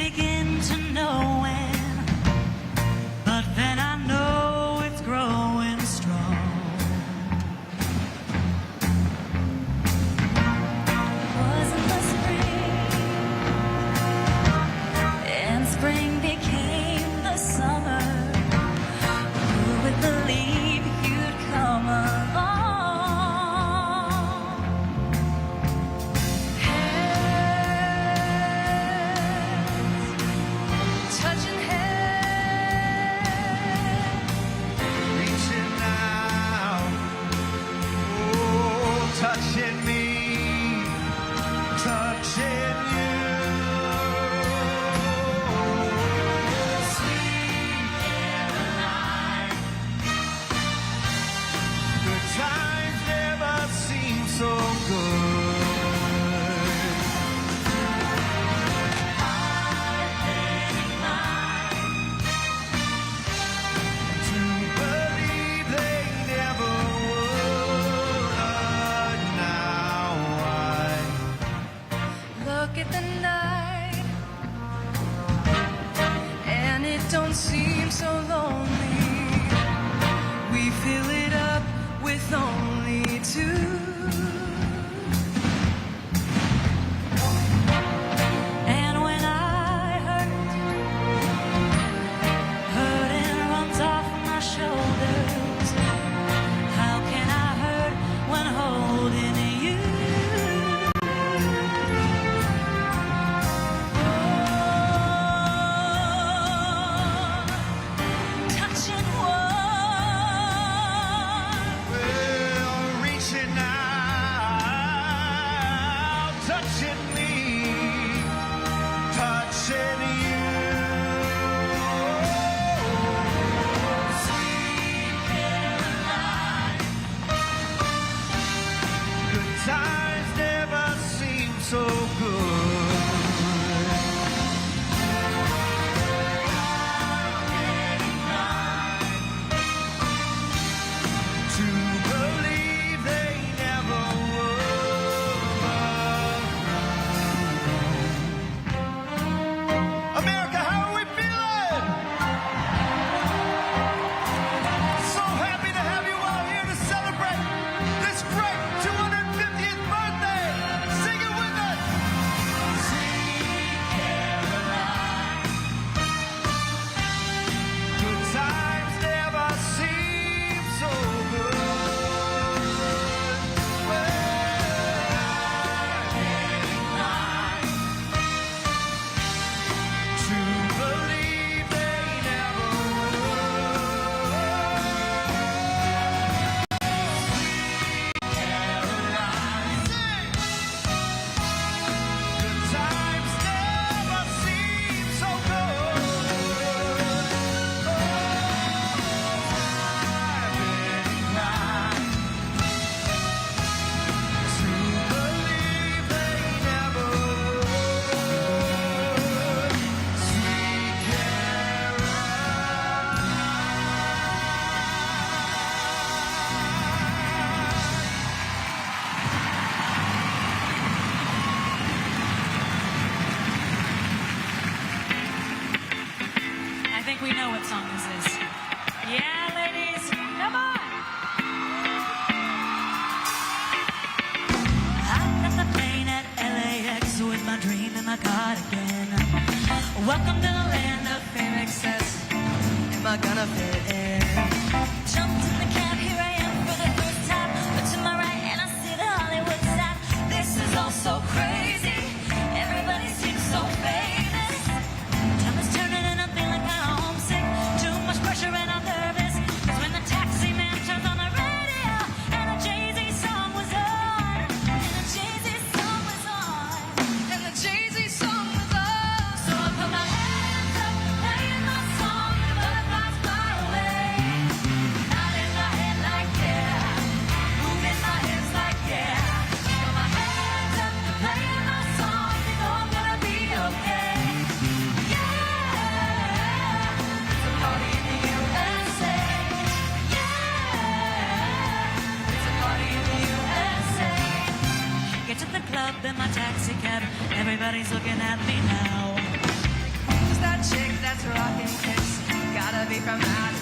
begin to know when, but then I know it's growing strong. Wasn't the spring, and spring became the summer. Who would believe you'd come along? Touching hands, Reaching out, oh, touching me, touching you. Sweet Caroline, good times never seem so good. To believe they never would. Now I look at the night, and it don't seem so lonely. We fill it up with only two. And when I hurting runs off my shoulders. How can I hurt when holding you? Touching one, will reaching out, touching me, touching you. Sweet Caroline, good times never seem so good. To believe they never would. America, how are we feeling? So happy to have you all here to celebrate this great 250th birthday. Sing it with us. Sweet Caroline, good times never seem so good. To believe they never would. Caroline, sing. Good times never seem so good. I've been inclined to believe they never would. Sweet I think we know what song this is. Yeah, ladies, come on! I left the plane at LAX with my dream in my cardigan. Welcome to the land of fair excess. Am I gonna fit in? Jumped in the cab, here I am for the first time. Look to my right and I see the Hollywood sign. This is all so crazy. Everybody seems so famous. Time is turning and I'm feeling kinda homesick. Too much pressure and I'm nervous. 'Cause when the taxi man turns on the radio and a Jay-Z song was on, and a Jay-Z song was on, And the Jay-Z song was on. so I put my hands up, playing my song, and butterflies fly away. Nodding my head like yeah, moving my hips like yeah. Put my hands up, playing my song, you know I'm gonna be okay. Yeah, it's a party in the USA. Yeah, it's a party in the USA. Get to the club in my taxi cab, everybody's looking at me now. America that